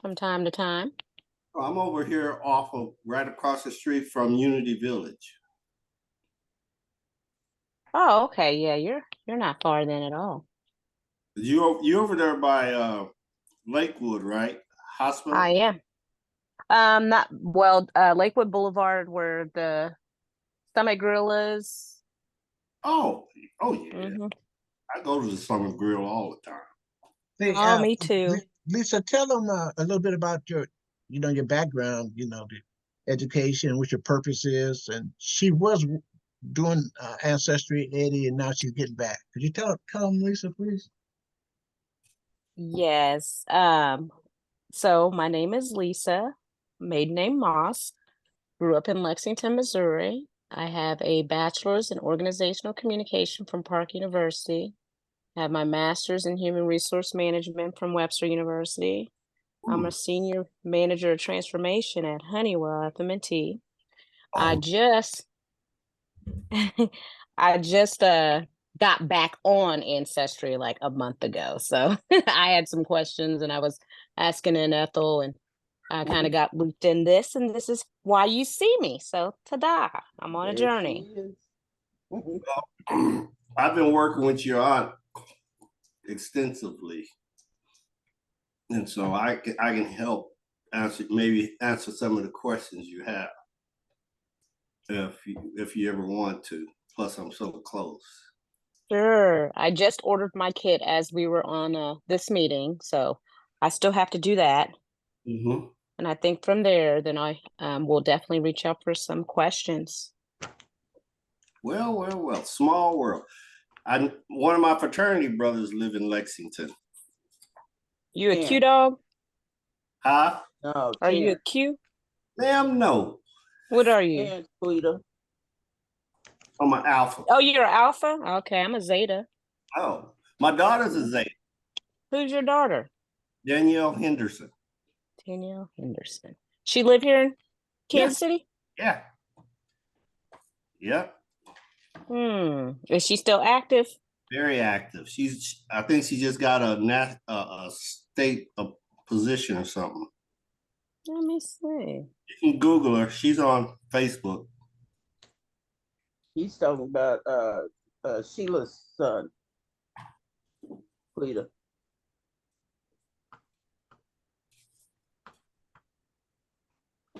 from time to time. I'm over here off of right across the street from Unity Village. Oh, okay. Yeah, you're not far then at all. You over there by Lakewood, right? Hospital. I am. Not well. Lakewood Boulevard, where the Summit Grill is. Oh yeah. Mm-hmm. I go to the Summer Grill all the time. Hey, Oh, me too. Lisa, tell them a little bit about your background, the education, what your purpose is. And she was doing ancestry, Eddie, and now she's getting back. Could you tell them, Lisa, please? Yes. So my name is Lisa, maiden name Moss. Grew up in Lexington, Missouri. I have a bachelor's in organizational communication from Park University. I have my master's in human resource management from Webster University. I'm a senior manager of transformation at Honeywell FM&T. I Oh, just I just got back on Ancestry like a month ago. So I had some questions and I was asking in Ethel, and I kind of got looped in this, and this is why you see me. So ta-da, I'm on a There journey. she is. I've been working with your aunt extensively, and so I can help answer some of the questions you have if you ever want to. Plus, I'm so close. Sure. I just ordered my kit as we were on this meeting, so I still have to do that. Mm-hmm. And I think from there, then I will definitely reach out for some questions. Well. Small world. One of my fraternity brothers live in Lexington. You a Yeah. Q dog? Huh? No, Are you a Terrence Q? Ma'am, no. What are you? and Cleta. I'm an alpha. Oh, you're an alpha? Okay, I'm a zeta. Oh, my daughter's a Zeta. Who's your daughter? Danielle Henderson. Danielle Henderson. She live here in Kansas City? Yeah. Yep. Is she still active? Very active. I think she just got a state position or something. Let me see. You can Google her. She's on Facebook. He's talking about Sheila's son, Cleta.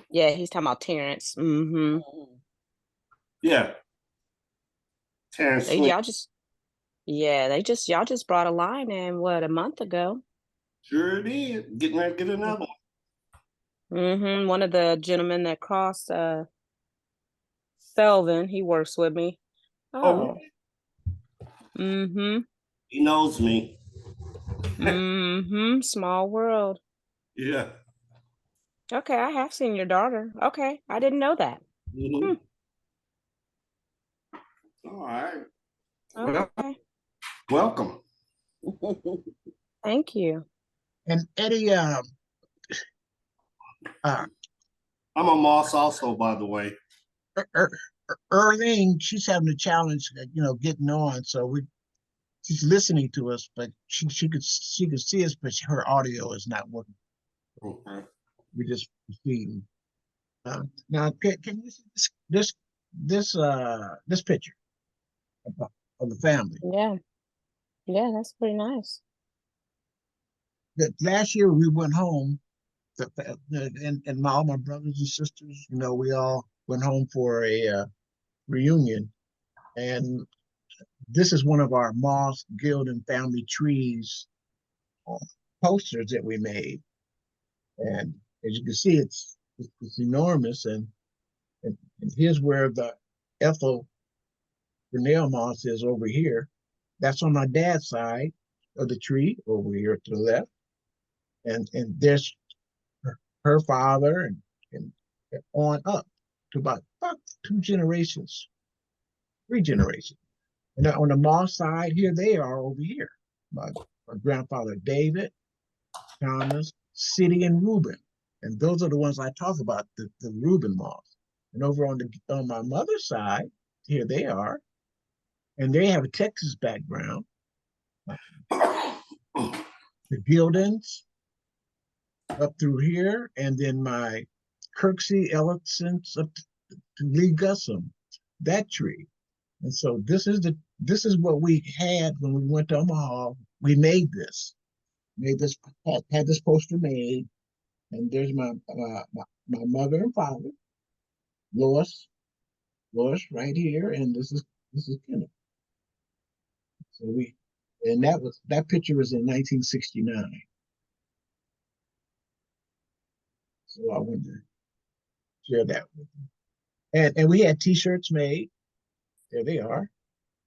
Yeah, he's talking about Terrence. Mm-hmm. Yeah. Terrence Swing. Y'all just brought a line in a month ago. Sure did. Getting ready to get another one. Mm-hmm. One of the gentlemen that crossed Selvin, he works with me. Oh. Mm-hmm. He knows me. Mm-hmm. Small world. Yeah. Okay, I have seen your daughter. Okay, I didn't know that. Mm-hmm. All right. Okay. Welcome. Thank you. And Eddie, I'm a Moss also, by the way. Earlene, she's having a challenge, getting on. So she's listening to us, but she could see us, but her audio is not working. Okay. We're just proceeding. Now, can you see this picture of the family? Yeah, that's pretty nice. That last year we went home, and all my brothers and sisters, we all went home for a reunion, and this is one of our Moss, Guild, and family trees posters that we made, and as you can see, it's enormous, and here's where the Ethel Moss is over here. That's on my dad's side of the tree over here to the left, and there's her father, and on up to about 3 generations. And on the Moss side, here they are over here. My grandfather David, Thomas, Siddie, and Rueben. And those are the ones I talk about, the Rueben Moss. And over on my mother's side, here they are. And they have a Texas background. The Gildens up through here, and then my Kirksey Ellison's up to Lee Gussum, that tree. And so this is what we had when we went to Omaha. We made this had this poster made, and there's my mother and father, Lois right here, and this is Kenneth. So that picture was in 1969. So I wanted to share that with you. And we had T-shirts made. There they are,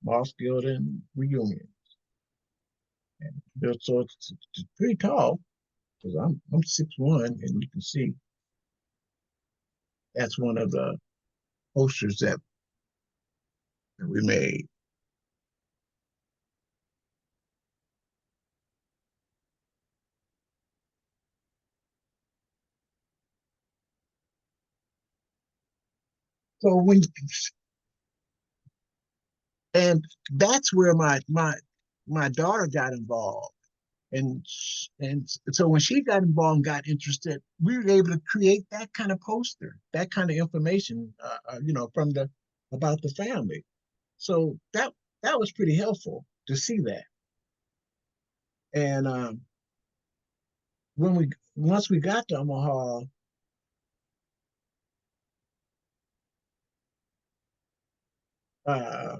Moss Gilden Reunion. And so it's pretty tall, because I'm 6'1", and you can see that's one of the posters that we made. So and that's where my daughter got involved. And so when she got involved and got interested, we were able to create that kind of poster, that kind of information, from about the family. So that was pretty helpful to see that. And once we got to Omaha, let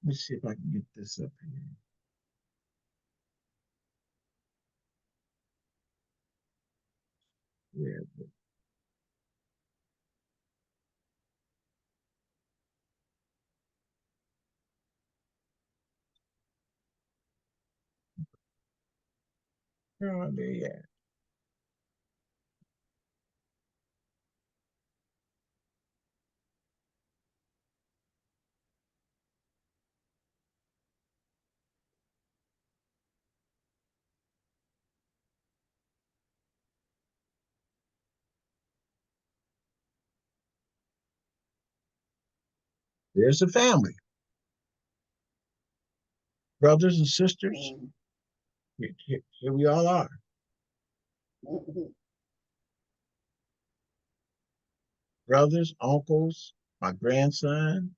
me see if I can get this up here. Yeah. Where are they at? There's the family, brothers and sisters. Here we all are. Brothers, uncles, my grandson.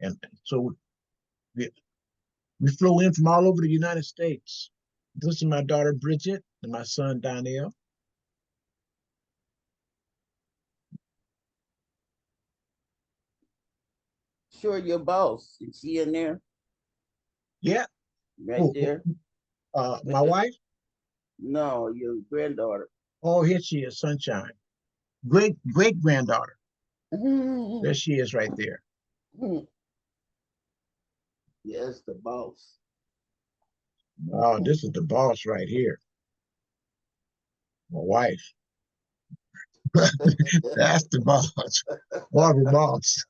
And so we flew in from all over the United States. This is my daughter, Bridget, and my son, Donnell. Sure, your boss. Is she in there? Yeah. Right there? My wife? No, your granddaughter. Oh, here she is, Sunshine. Great granddaughter. Mm-hmm. There she is right there. Yes, the boss. Oh, this is the boss right here. My wife. That's the boss. Barbara Boss.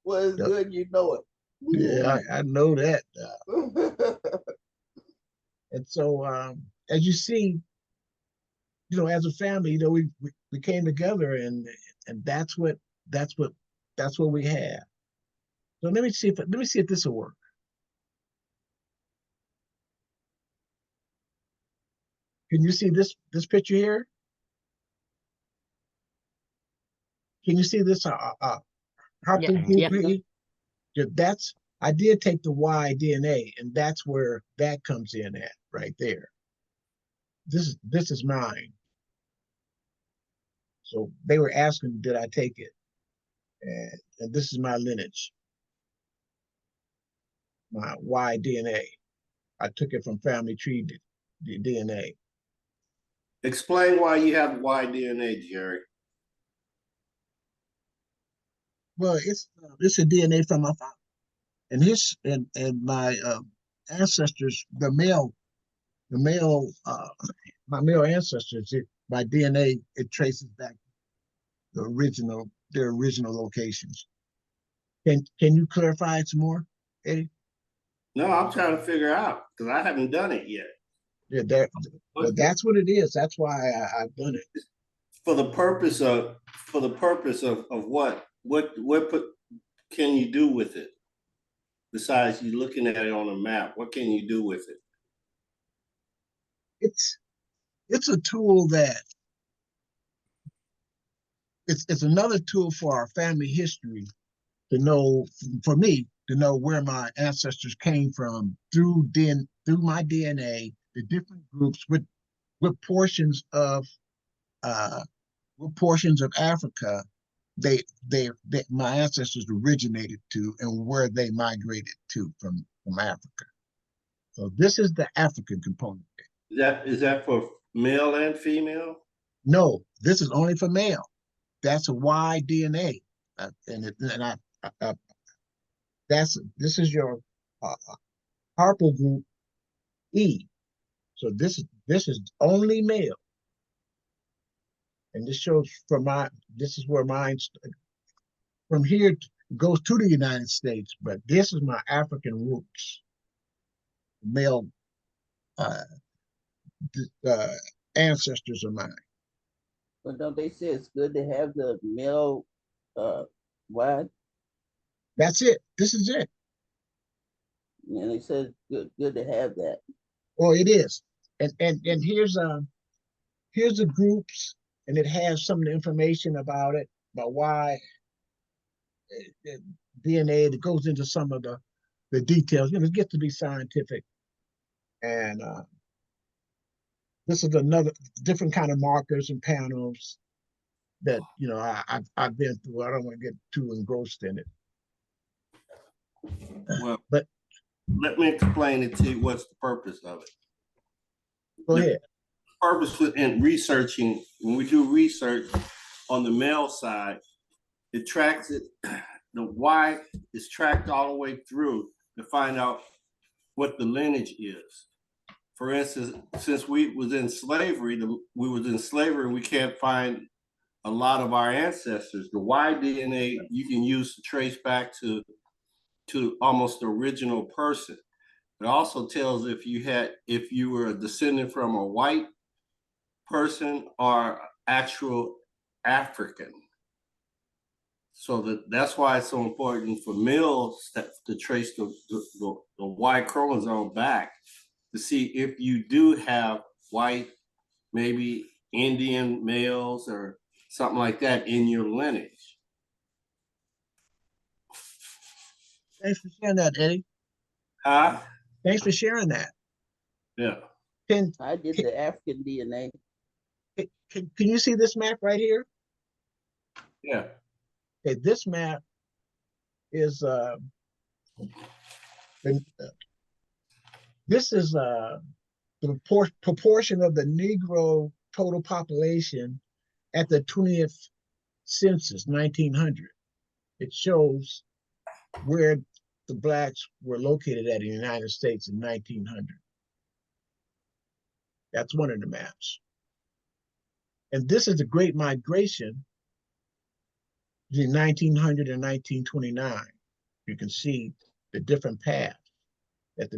Well, it's good you know it. Yeah, I know that. And so, as you see, as a family, we came together, and that's what we have. So let me see if this will work. Can you see this picture here? Can you see this Harper group here? Yeah, I did take the Y DNA, and that's where that comes in at right there. This is mine. So they were asking, did I take it? And this is my lineage, my Y DNA. I took it from family tree DNA. Explain why you have Y DNA, Jerry. Well, it's a DNA from my father, and his and my ancestors, my male ancestors. My DNA, it traces back their original locations. Can you clarify it some more, Eddie? No, I'm trying to figure out because I haven't done it yet. Yeah, that's what it is. That's why I've done it. For the purpose of what? What can you do with it? Besides you looking at it on a map, what can you do with it? It's a tool that it's another tool for our family history to know, for me to know where my ancestors came from through my DNA, the different groups, what portions of Africa my ancestors originated to, and where they migrated to from Africa. So this is the African component. Is that for male and female? No, this is only for male. That's a Y DNA, this is your Harper group E. So this is only male, and this shows this is where mine from here goes to the United States, but this is my African roots, male uh, ancestors of mine. But don't they say it's good to have the male wide? That's it. This is it. And they said good to have that. Or it is. And here's the groups, and it has some of the information about it, about why DNA. That goes into some of the details. It gets to be scientific, and this is another different kind of markers and panels that I've been through. I don't want to get too engrossed in it. Well, but let me explain it to you. What's the purpose of it? Go ahead. Purpose in researching, when we do research on the male side, it tracks it. The Y is tracked all the way through to find out what the lineage is. For instance, since we was in slavery, we can't find a lot of our ancestors. The Y DNA you can use to trace back to almost the original person. It also tells if you were a descendant from a white person or actual African. So that's why it's so important for males to trace the Y chromosome back to see if you do have white, maybe Indian males or something like that in your lineage. Thanks for sharing that, Eddie. Thanks for sharing that. Yeah. I did the African DNA. Can you see this map right here? Yeah. Okay, this map is this is the proportion of the Negro total population at the 20th census, 1900. It shows where the blacks were located at in the United States in 1900. That's one of the maps. And this is the Great Migration between 1900 and 1929. You can see the different paths that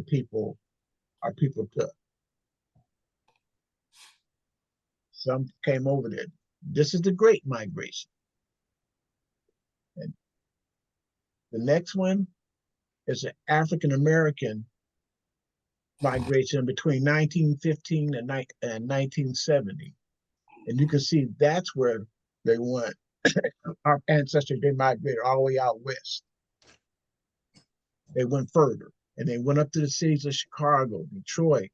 our people took. Some came over there. This is the Great Migration. And the next one is the African American migration between 1915 and 1970. And you can see that's where they went. Our ancestors, they migrated all the way out west. They went further, and they went up to the cities of Chicago, Detroit,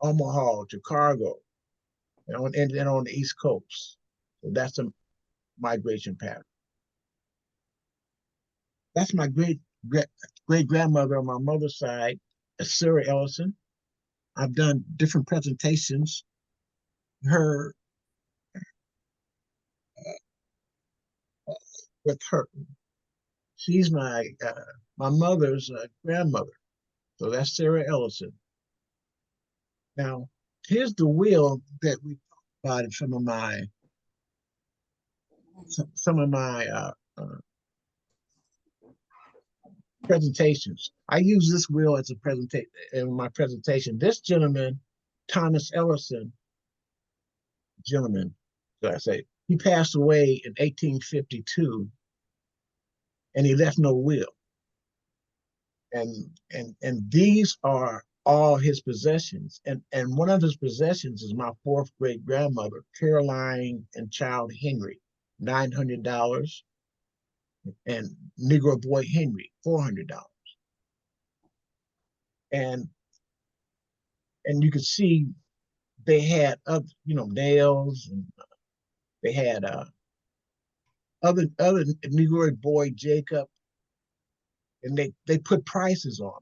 Omaha, Chicago, and then on the East Coast. So that's a migration pattern. That's my great grandmother on my mother's side, Sarah Ellison. I've done different presentations. With her. She's my mother's grandmother. So that's Sarah Ellison. Now, here's the wheel that we talked about in some of my presentations. I use this wheel as a presentation in my presentation. This gentleman, Thomas Ellison, should I say, he passed away in 1852, and he left no will. And these are all his possessions. And one of his possessions is my fourth great grandmother, Caroline and Child Henry, $900, and Negro Boy Henry, $400. And you can see they had nails, and they had other Negro Boy Jacob, and they put prices on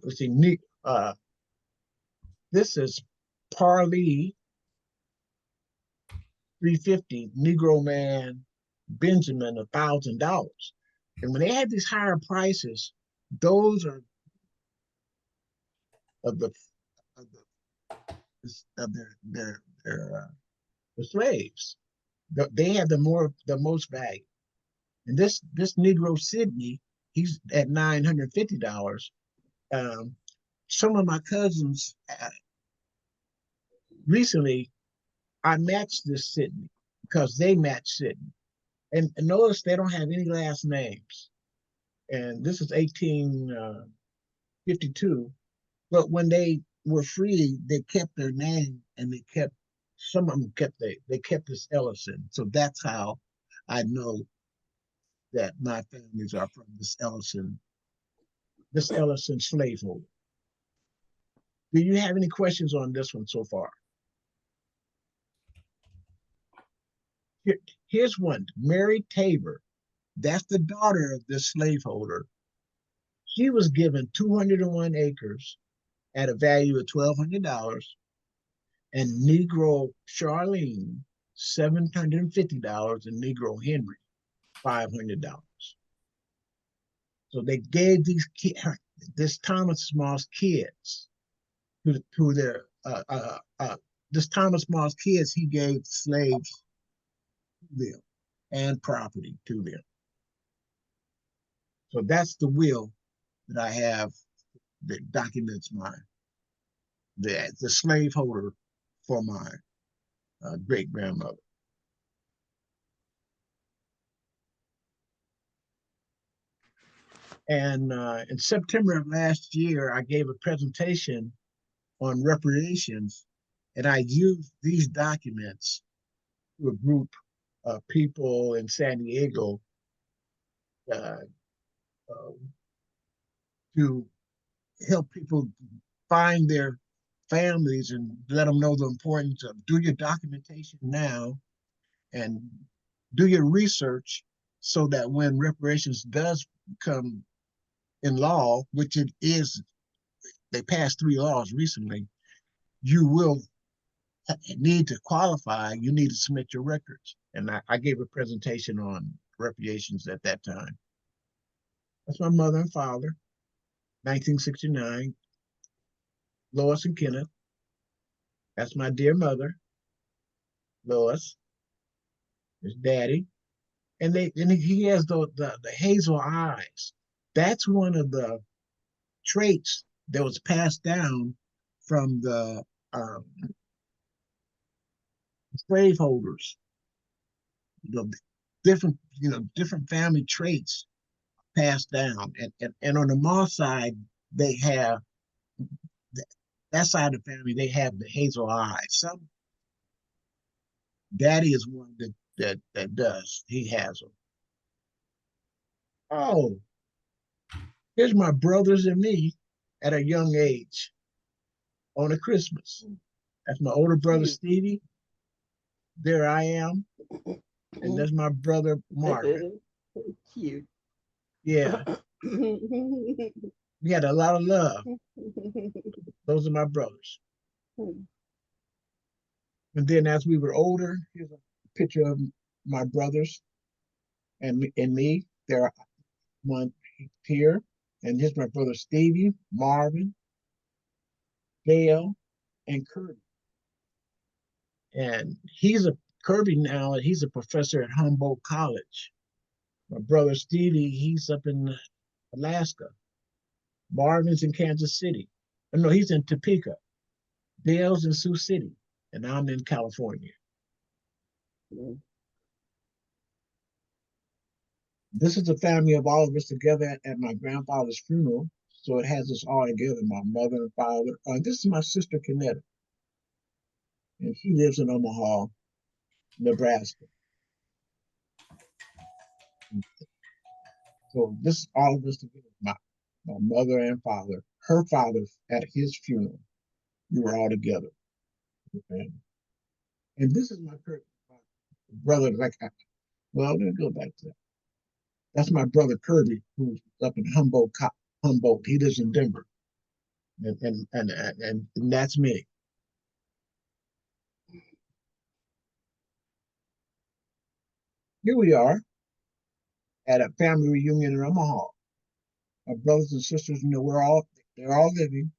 let's see, this is Parley 350, Negro Man Benjamin, $1,000. And when they had these higher prices, those are of their slaves. They had the most value. And this Negro Sydney, he's at $950. Some of my cousins recently, I matched this Sydney because they match Sydney. And notice they don't have any last names. And this is 1852. But when they were free, they kept their name and they kept, some of them they kept this Ellison. So that's how I know that my families are from this Ellison slaveholder. Do you have any questions on this one so far? Here's one, Mary Tabor. That's the daughter of this slaveholder. She was given 201 acres at a value of $1,200, and Negro Charlene $750, and Negro Henry $500. So they gave this Thomas Moss kids to their this Thomas Moss kids. He gave slaves to them and property to them. So that's the will that I have that documents the slaveholder for my great grandmother. And in September of last year, I gave a presentation on reparations, and I used these documents to a group of people in San Diego to help people find their families and let them know the importance of do your documentation now and do your research so that when reparations does become in law, which it is, they passed 3 laws recently, you will need to qualify, you need to submit your records. And I gave a presentation on reparations at that time. That's my mother and father, 1969, Lois and Kenneth. That's my dear mother, Lois. His daddy. And he has the hazel eyes. That's one of the traits that was passed down from the slaveholders. The different family traits passed down. And on the Moss side, they have that side of the family, they have the hazel eyes. Some daddy is one that does. He has them. Oh, here's my brothers and me at a young age on a Christmas. That's my older brother Stevie. There I am. And that's my brother Marvin. Cute. Yeah. We had a lot of love. Those are my brothers. And then as we were older, here's a picture of my brothers and me. There are one here. And here's my brother Stevie, Marvin, Dale, and Kirby. And Kirby now, he's a professor at Humboldt College. My brother Stevie, he's up in Alaska. Marvin's in Kansas City. No, he's in Topeka. Dale's in Sioux City. And I'm in California. This is a family of all of us together at my grandfather's funeral. So it has us all together, my mother and father. This is my sister, Kenetta. And she lives in Omaha, Nebraska. So this is all of us together, my mother and father. Her father at his funeral. We were all together. Okay. And this is my brother, well, let me go back to that. That's my brother Kirby, who's up in Humboldt. He lives in Denver. And that's me. Here we are at a family reunion in Omaha. My brothers and sisters, they're all living.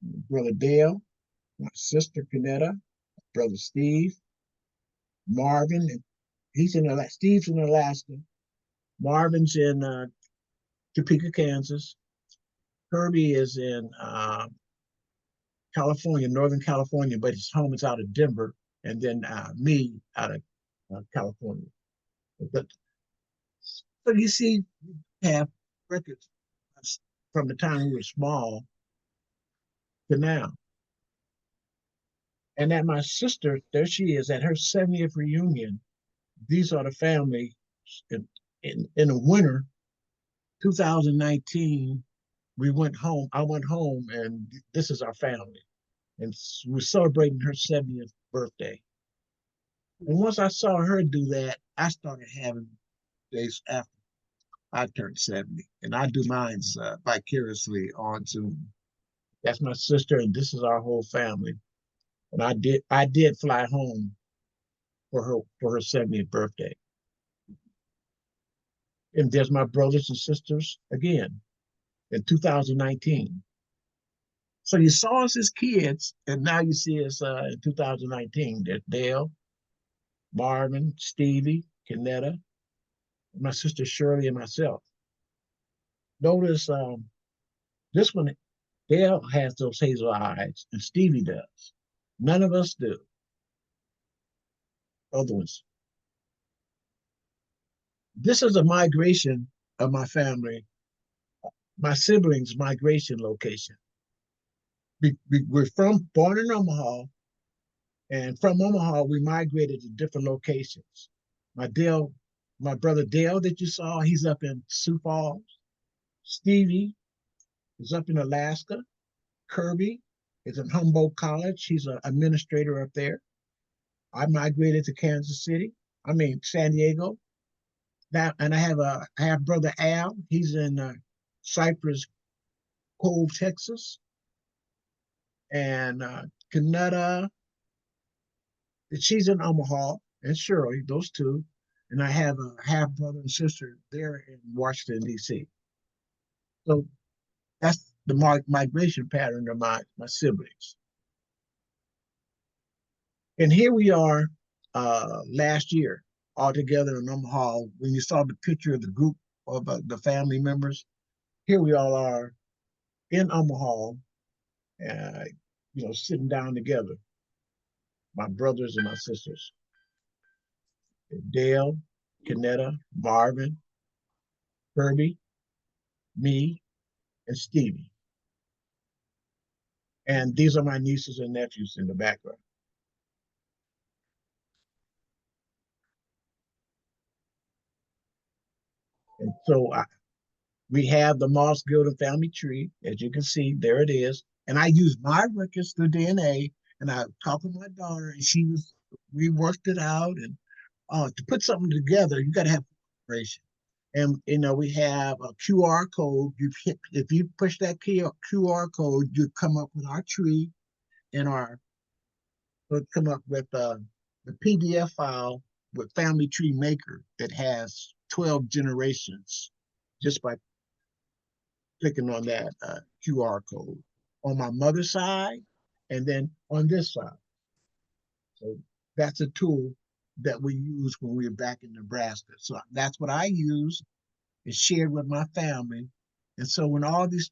My brother Dale, my sister Kenetta, my brother Steve, Marvin, Steve's in Alaska. Marvin's in Topeka, Kansas. Kirby is in California, Northern California, but his home is out of Denver, and then me out of California. But, so you see, we have records from the time we were small to now. And at my sister, there she is at her 70th reunion. These are the family in the winter 2019. We went home. I went home, and this is our family. And we're celebrating her 70th birthday. And once I saw her do that, I started having days after I turned 70. And I do mine vicariously on Zoom. That's my sister, and this is our whole family. And I did fly home for her 70th birthday. And there's my brothers and sisters again in 2019. So you saw us as kids, and now you see us in 2019. There's Dale, Marvin, Stevie, Kenetta, my sister Shirley, and myself. Notice this one, Dale has those hazel eyes, and Stevie does. None of us do. Other ones. This is a migration of my family, my siblings' migration location. We're born in Omaha, and from Omaha, we migrated to different locations. My brother Dale that you saw, he's up in Sioux Falls. Stevie is up in Alaska. Kirby is at Humboldt College. He's an administrator up there. I migrated to San Diego. Now, and I have brother Al. He's in Cypress Cove, Texas. And Kanetta, she's in Omaha, and Shirley, those two. And I have a half brother and sister there in Washington, D.C. So that's the migration pattern of my siblings. And here we are last year, all together in Omaha. When you saw the picture of the group of the family members, here we all are in Omaha, sitting down together, my brothers and my sisters. Dale, Kenetta, Marvin, Kirby, me, and Stevie. And these are my nieces and nephews in the background. And so we have the Moss Gilden family tree. As you can see, there it is. And I used my records through DNA, and I talked with my daughter, and we worked it out. And to put something together, you got to have preparation. And we have a QR code. If you push that QR code, you come up with our tree, and it'll come up with the PDF file with Family Tree Maker that has 12 generations just by clicking on that QR code on my mother's side and then on this side. So that's a tool that we use when we were back in Nebraska. So that's what I use. It's shared with my family. And so when all these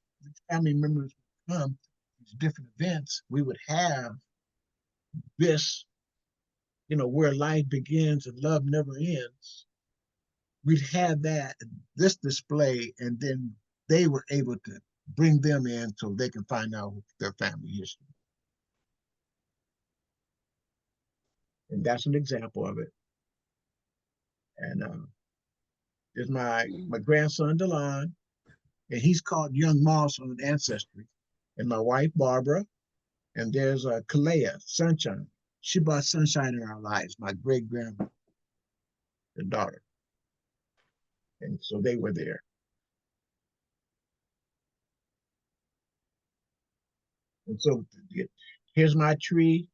family members would come, these different events, we would have this, where life begins and love never ends. We'd have this display, and then they were able to bring them in so they can find out their family history. And that's an example of it. And there's my grandson, DeLon, and he's called Young Moss on Ancestry. And my wife, Barbara, and there's Kalea, Sunshine. She brought sunshine in our lives, my great-grandma, the daughter. And so they were there. And so here's my tree.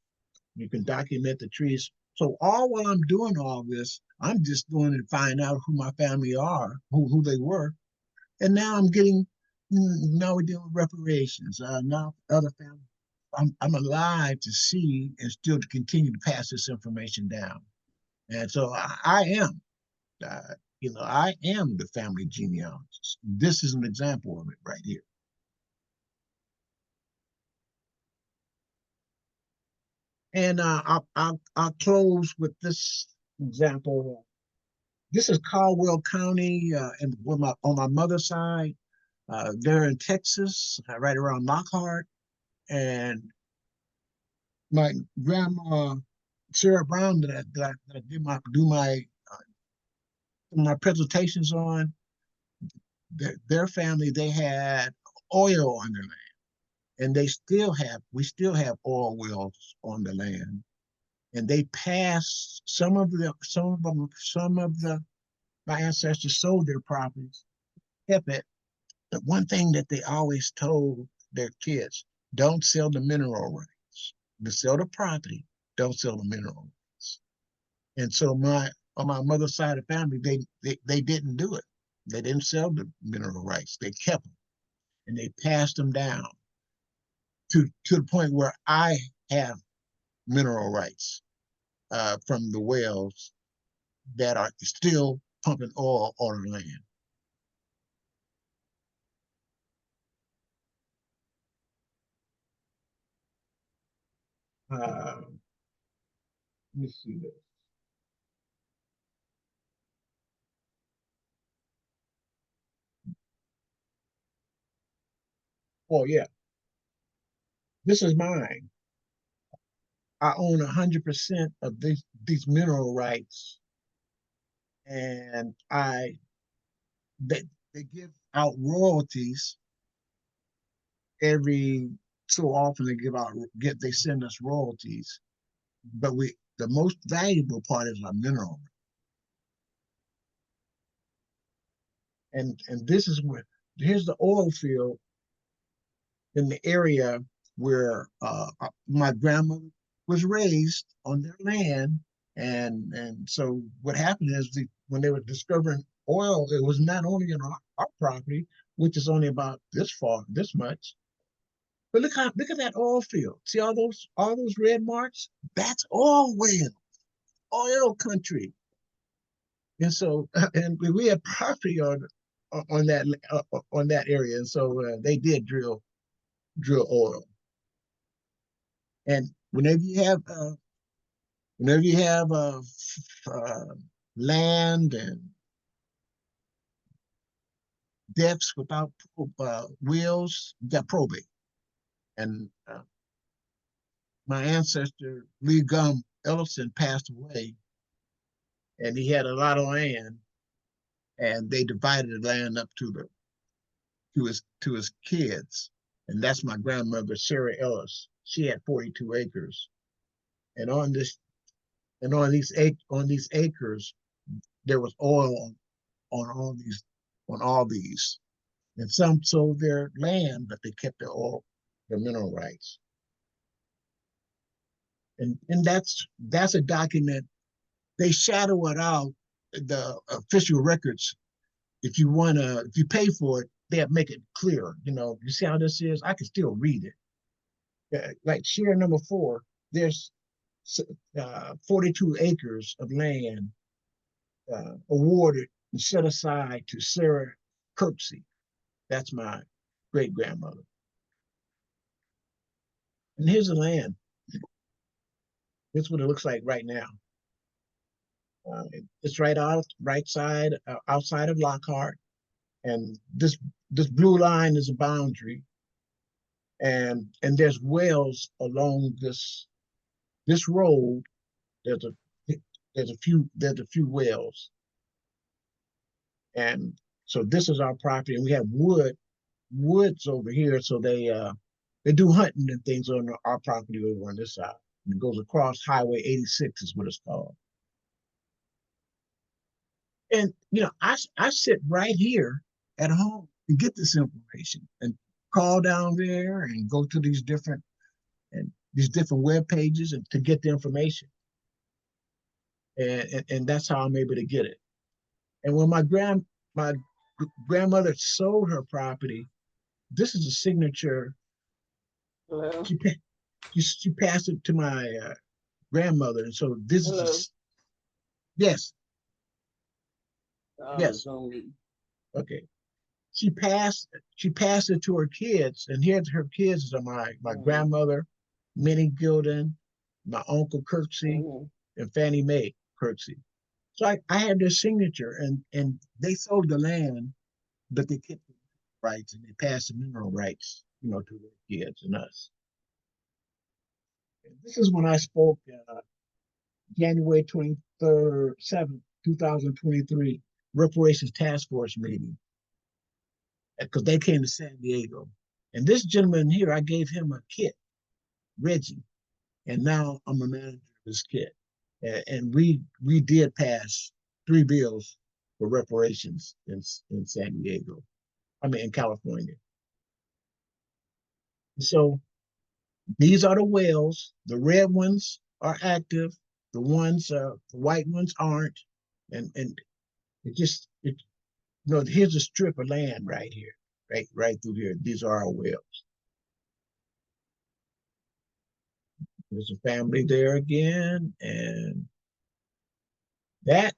You can document the trees. So while I'm doing all this, I'm just doing it to find out who my family are, who they were. And now now we're doing reparations. Now other families, I'm alive to see and still to continue to pass this information down. And so I am, I am the family genealogist. This is an example of it right here. And I'll close with this example. This is Caldwell County, and on my mother's side, they're in Texas, right around Lockhart, and my grandma Sarah Brown that I do my presentations on. Their family, they had oil on their land, and we still have oil wells on the land, and they passed my ancestors sold their properties, kept it. The one thing that they always told their kids: don't sell the mineral rights. To sell the property, don't sell the mineral rights. And so on my mother's side of the family, they didn't do it. They didn't sell the mineral rights. They kept them, and they passed them down to the point where I have mineral rights from the wells that are still pumping oil on the land. Let me see this. Oh yeah, this is mine. I own 100% of these mineral rights, and they, they give out royalties every so often. They send us royalties, but the most valuable part is our mineral. And this is here's the oil field in the area where my grandmother was raised on their land. And so what happened is when they were discovering oil, it was not only in our property, which is only about this much, but look at that oil field. See all those red marks? That's oil well, oil country. And so and we had property on that area, and so they did drill oil. And whenever you have land and debts without wills, you got probate. And my ancestor Lee Ellison passed away, and he had a lot of land, and they divided the land up to his kids. And that's my grandmother Sarah Ellis. She had 42 acres, and on these acres there was oil on all these. And some sold their land, but they kept their mineral rights. And that's a document. They shadow it out, the official records. If you pay for it, they'll make it clear. You see how this is? I can still read it. Like share number 4, there's 42 acres of land awarded and set aside to Sarah Kirksey. That's my great grandmother. And here's the land. This is what it looks like right now. It's outside of Lockhart, and this blue line is a boundary, and there's wells along this road. There's a few wells, and so this is our property, and we have woods over here. So they do hunting and things on our property over on this side. And it goes across Highway 86 is what it's called. And I sit right here at home and get this information and call down there and go to these different web pages and to get the information. And that's how I'm able to get it. And when my grandmother sold her property, this is a signature. Hello? She passed it to my grandmother, and so this Hello? is yes. Yes. Zoom meeting. Okay. She passed it to her kids, and here's her kids are my grandmother, Minnie Gilden, my uncle Kirksey, and Fannie Mae Kirksey. So I had their signature, and they sold the land, but they kept the rights and they passed the mineral rights, to their kids and us. And this is when I spoke January 23rd, 7th, 2023, reparations task force meeting, because they came to San Diego. And this gentleman here, I gave him a kit, Reggie, and now I'm a manager of this kit. And we did pass 3 bills for reparations in San Diego. In California. So these are the whales. The red ones are active. The white ones aren't. And here's a strip of land right here, right through here. These are our whales. There's a family there again, and that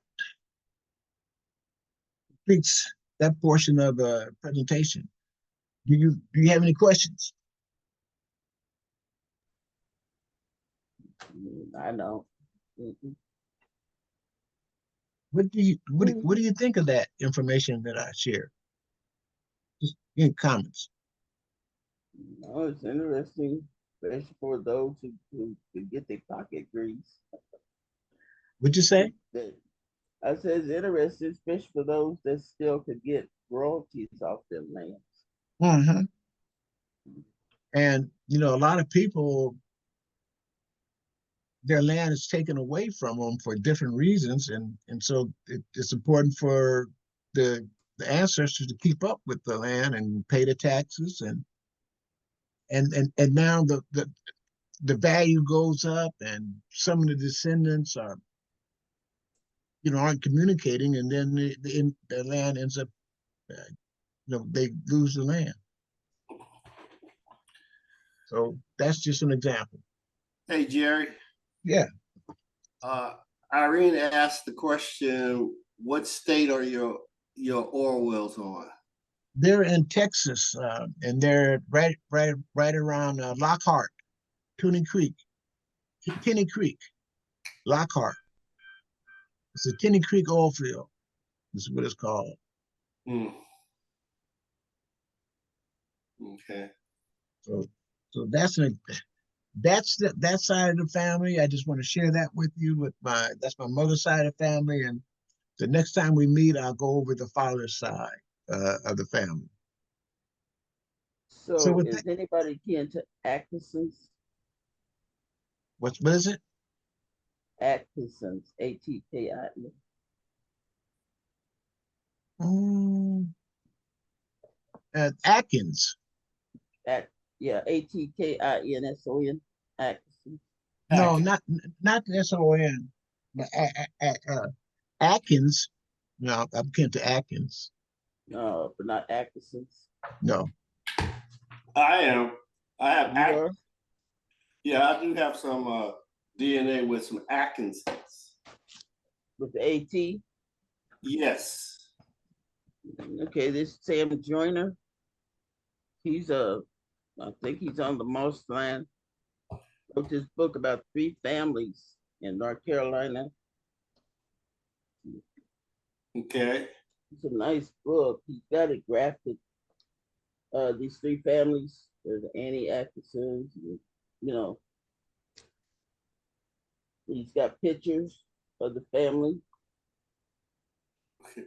completes that portion of the presentation. Do you have any questions? I know. What do you think of that information that I shared? Just in comments. No, it's interesting, especially for those who get their pocket grease. What'd you say? I said it's interesting, especially for those that still could get royalties off their lands. Mm-hmm. And a lot of people, their land is taken away from them for different reasons, and so it's important for the ancestors to keep up with the land and pay the taxes, and now the value goes up, and some of the descendants aren't communicating, and then the land ends up they lose the land. So that's just an example. Hey, Jerry. Yeah. Irene asked the question, what state are your oil wells on? They're in Texas, and they're right around Lockhart, Kenny Creek, Lockhart. It's a Kenny Creek oil field. This is what it's called. Okay. So that's that side of the family. I just want to share that with you. That's my mother's side of the family, and the next time we meet, I'll go over the father's side of the family. So is anybody kin to Atkinson's? What is it? Atkinson's, A-T-K-I-N. Atkins. Yeah, A-T-K-I-N-S-O-N. Atkinson. No, not the S-O-N. Atkins. No, I'm kin to Atkins. No, but not Atkinson's. No. I am. I have Atkins. Yeah, I do have some DNA with some Atkinsons. With the A-T? Yes. Okay, this Sam Joyner. He's I think he's on the Moss land. Wrote this book about 3 families in North Carolina. Okay. It's a nice book. He's got it graphic. These 3 families, there's Annie Atkinson, he's got pictures of the family.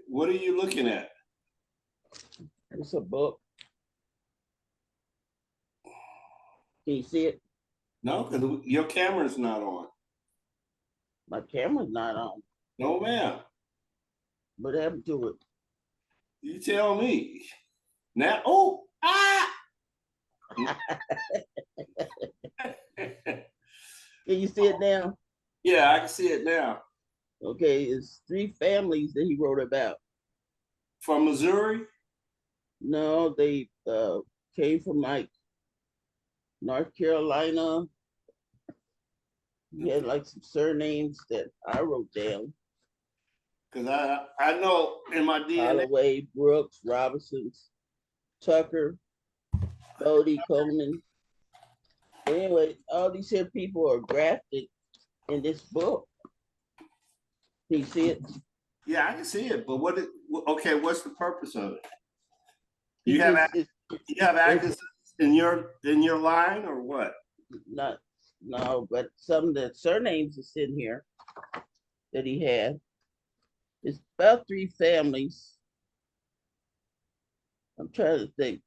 What are you looking at? It's a book. Can you see it? No, because your camera's not on. My camera's not on. No, ma'am. What happened to it? You tell me. Now, Can you see it now? Yeah, I can see it now. Okay, it's 3 families that he wrote about. From Missouri? No, they came from like North Carolina. He had like some surnames that I wrote down. Cause I know in my DNA. Holloway, Brooks, Robinsons, Tucker, Bodie, Coleman. Anyway, all these here people are grafted in this book. Can you see it? Yeah, I can see it, but okay, what's the purpose of it? It's You have actors in your line or what? No, but some of the surnames is in here that he had. It's about 3 families. I'm trying to think.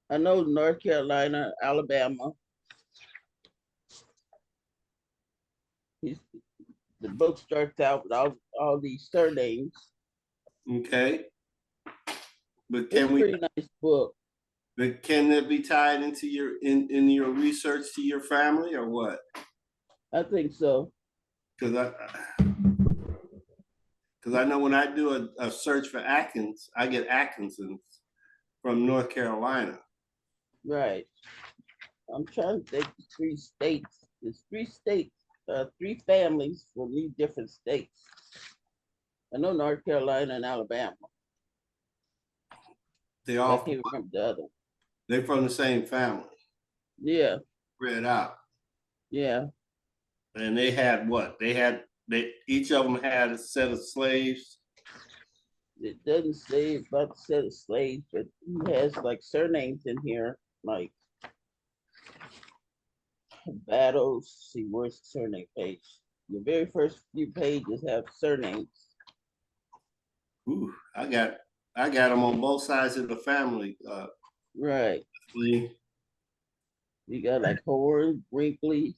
I know North Carolina, Alabama. The book starts out with all these surnames. Okay. But It's a pretty nice book. But can it be tied into in your research to your family or what? I think so. Because I know when I do a search for Atkins, I get Atkinsons from North Carolina. Right. I'm trying to think. 3 states. There's 3 states. 3 families from these different states. I know North Carolina and Alabama. They all. I can't remember the other. They're from the same family. Yeah. Spread out. Yeah. And they had what? Each of them had a set of slaves. It doesn't say about the set of slaves, but he has like surnames in here, like Battles. See, where's the surname page? The very first few pages have surnames. Ooh, I got them on both sides of the family. Right. You got like Horn, Brinkley,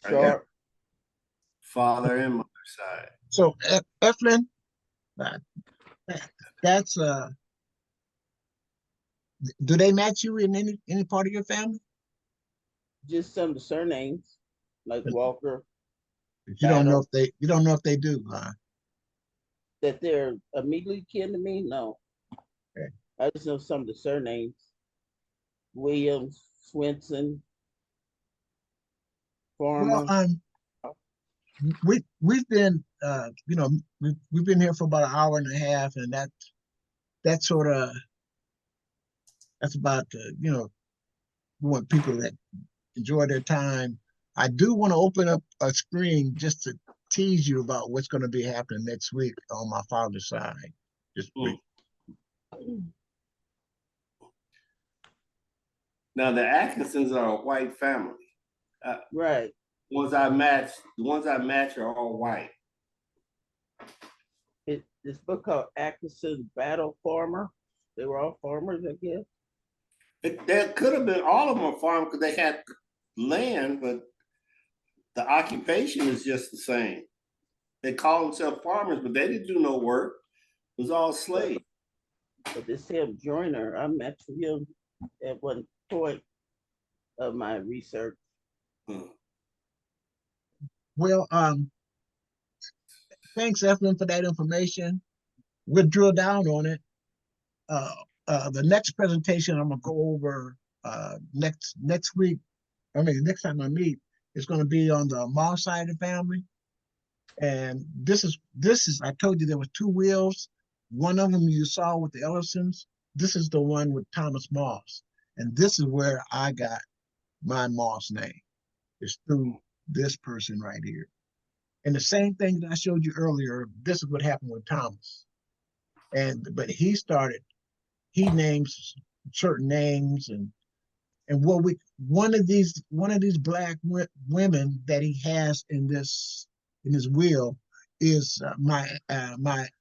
Sharp. Father and mother side. So Eflin, that's do they match you in any part of your family? Just some of the surnames, like Walker. You don't know if they do, huh? That they're immediately kin to me? No. Okay. I just know some of the surnames. Williams, Swinson, Farmer. Well, we've been we've been here for about an hour and a half, and that's about we want people that enjoy their time. I do want to open up a screen just to tease you about what's going to be happening next week on my father's side. Just brief. Now the Atkinsons are a white family. Right. The ones I match are all white. This book called Atkinson Battle Farmer. They were all farmers, I guess. There could have been all of them are farmers because they had land, but the occupation is just the same. They call themselves farmers, but they didn't do no work. It was all slaves. But this him Joyner, I met him at one point of my research. Well, thanks, Eflin, for that information. We'll drill down on it. The next presentation I'm gonna go over next week. I mean, next time I meet, it's gonna be on the Moss side of the family. And this is I told you there was 2 wheels. One of them you saw with the Ellisons. This is the one with Thomas Moss, and this is where I got my Moss name. It's through this person right here. And the same thing that I showed you earlier, this is what happened with Thomas. But he names certain names and one of these black women that he has in his will is my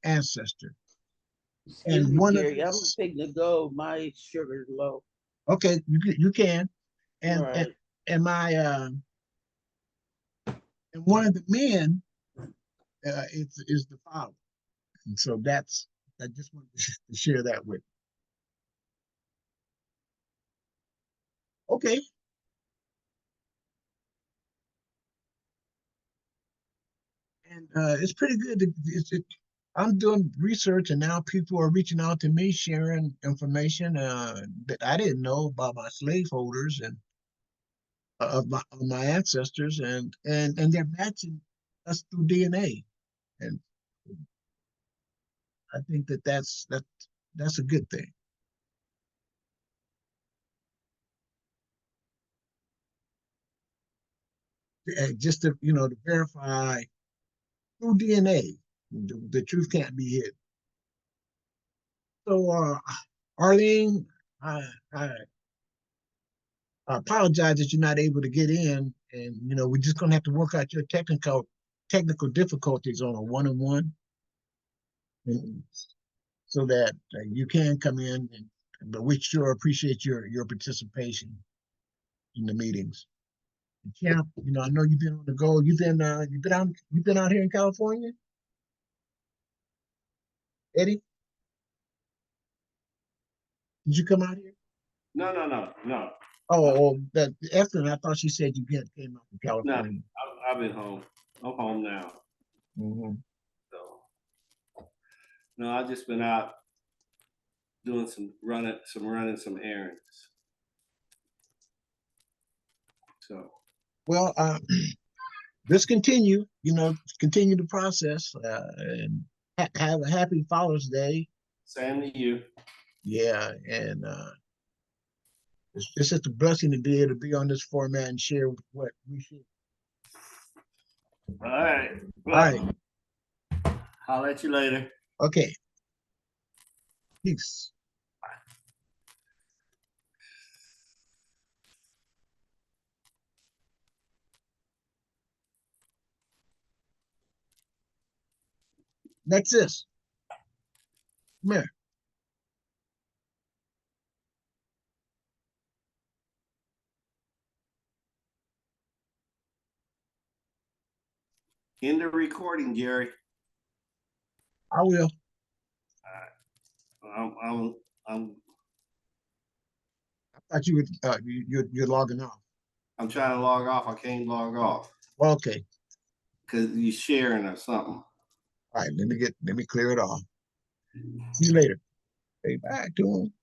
ancestor. Excuse me, Jerry, I'm taking to go. My sugar's low. Okay, you can. And right. and my and one of the men is the father. And so I just wanted to share that with you. Okay. And it's pretty good. I'm doing research, and now people are reaching out to me, sharing information that I didn't know about my slaveholders and of my ancestors, and they're matching us through DNA. And I think that's a good thing. Just to, to verify through DNA, the truth can't be hidden. So, Arlene, I, I I apologize that you're not able to get in, and we're just gonna have to work out your technical difficulties on a one-on-one, so that you can come in. But we sure appreciate your participation in the meetings. And Champ, I know you've been on the go. You've been out here in California, Eddie. Did you come out here? No. Oh, that Ethan, I thought she said you came out from No, California. I've been home. I'm home now. Mm-hmm. So no, I've just been out doing some running errands. So Well, let's continue. Continue the process, and have a happy Father's Day. same to you. Yeah, and it's just a blessing to be able to be on this format and share what we should. All right. All right. I'll let you later. Okay. Peace. That's this. Come here. End the recording, Jerry. I will. I'm I thought you would. You're logging off. I'm trying to log off. I can't log off Okay. because you're sharing or something. All right. Let me clear it off. See you later. Say back to him.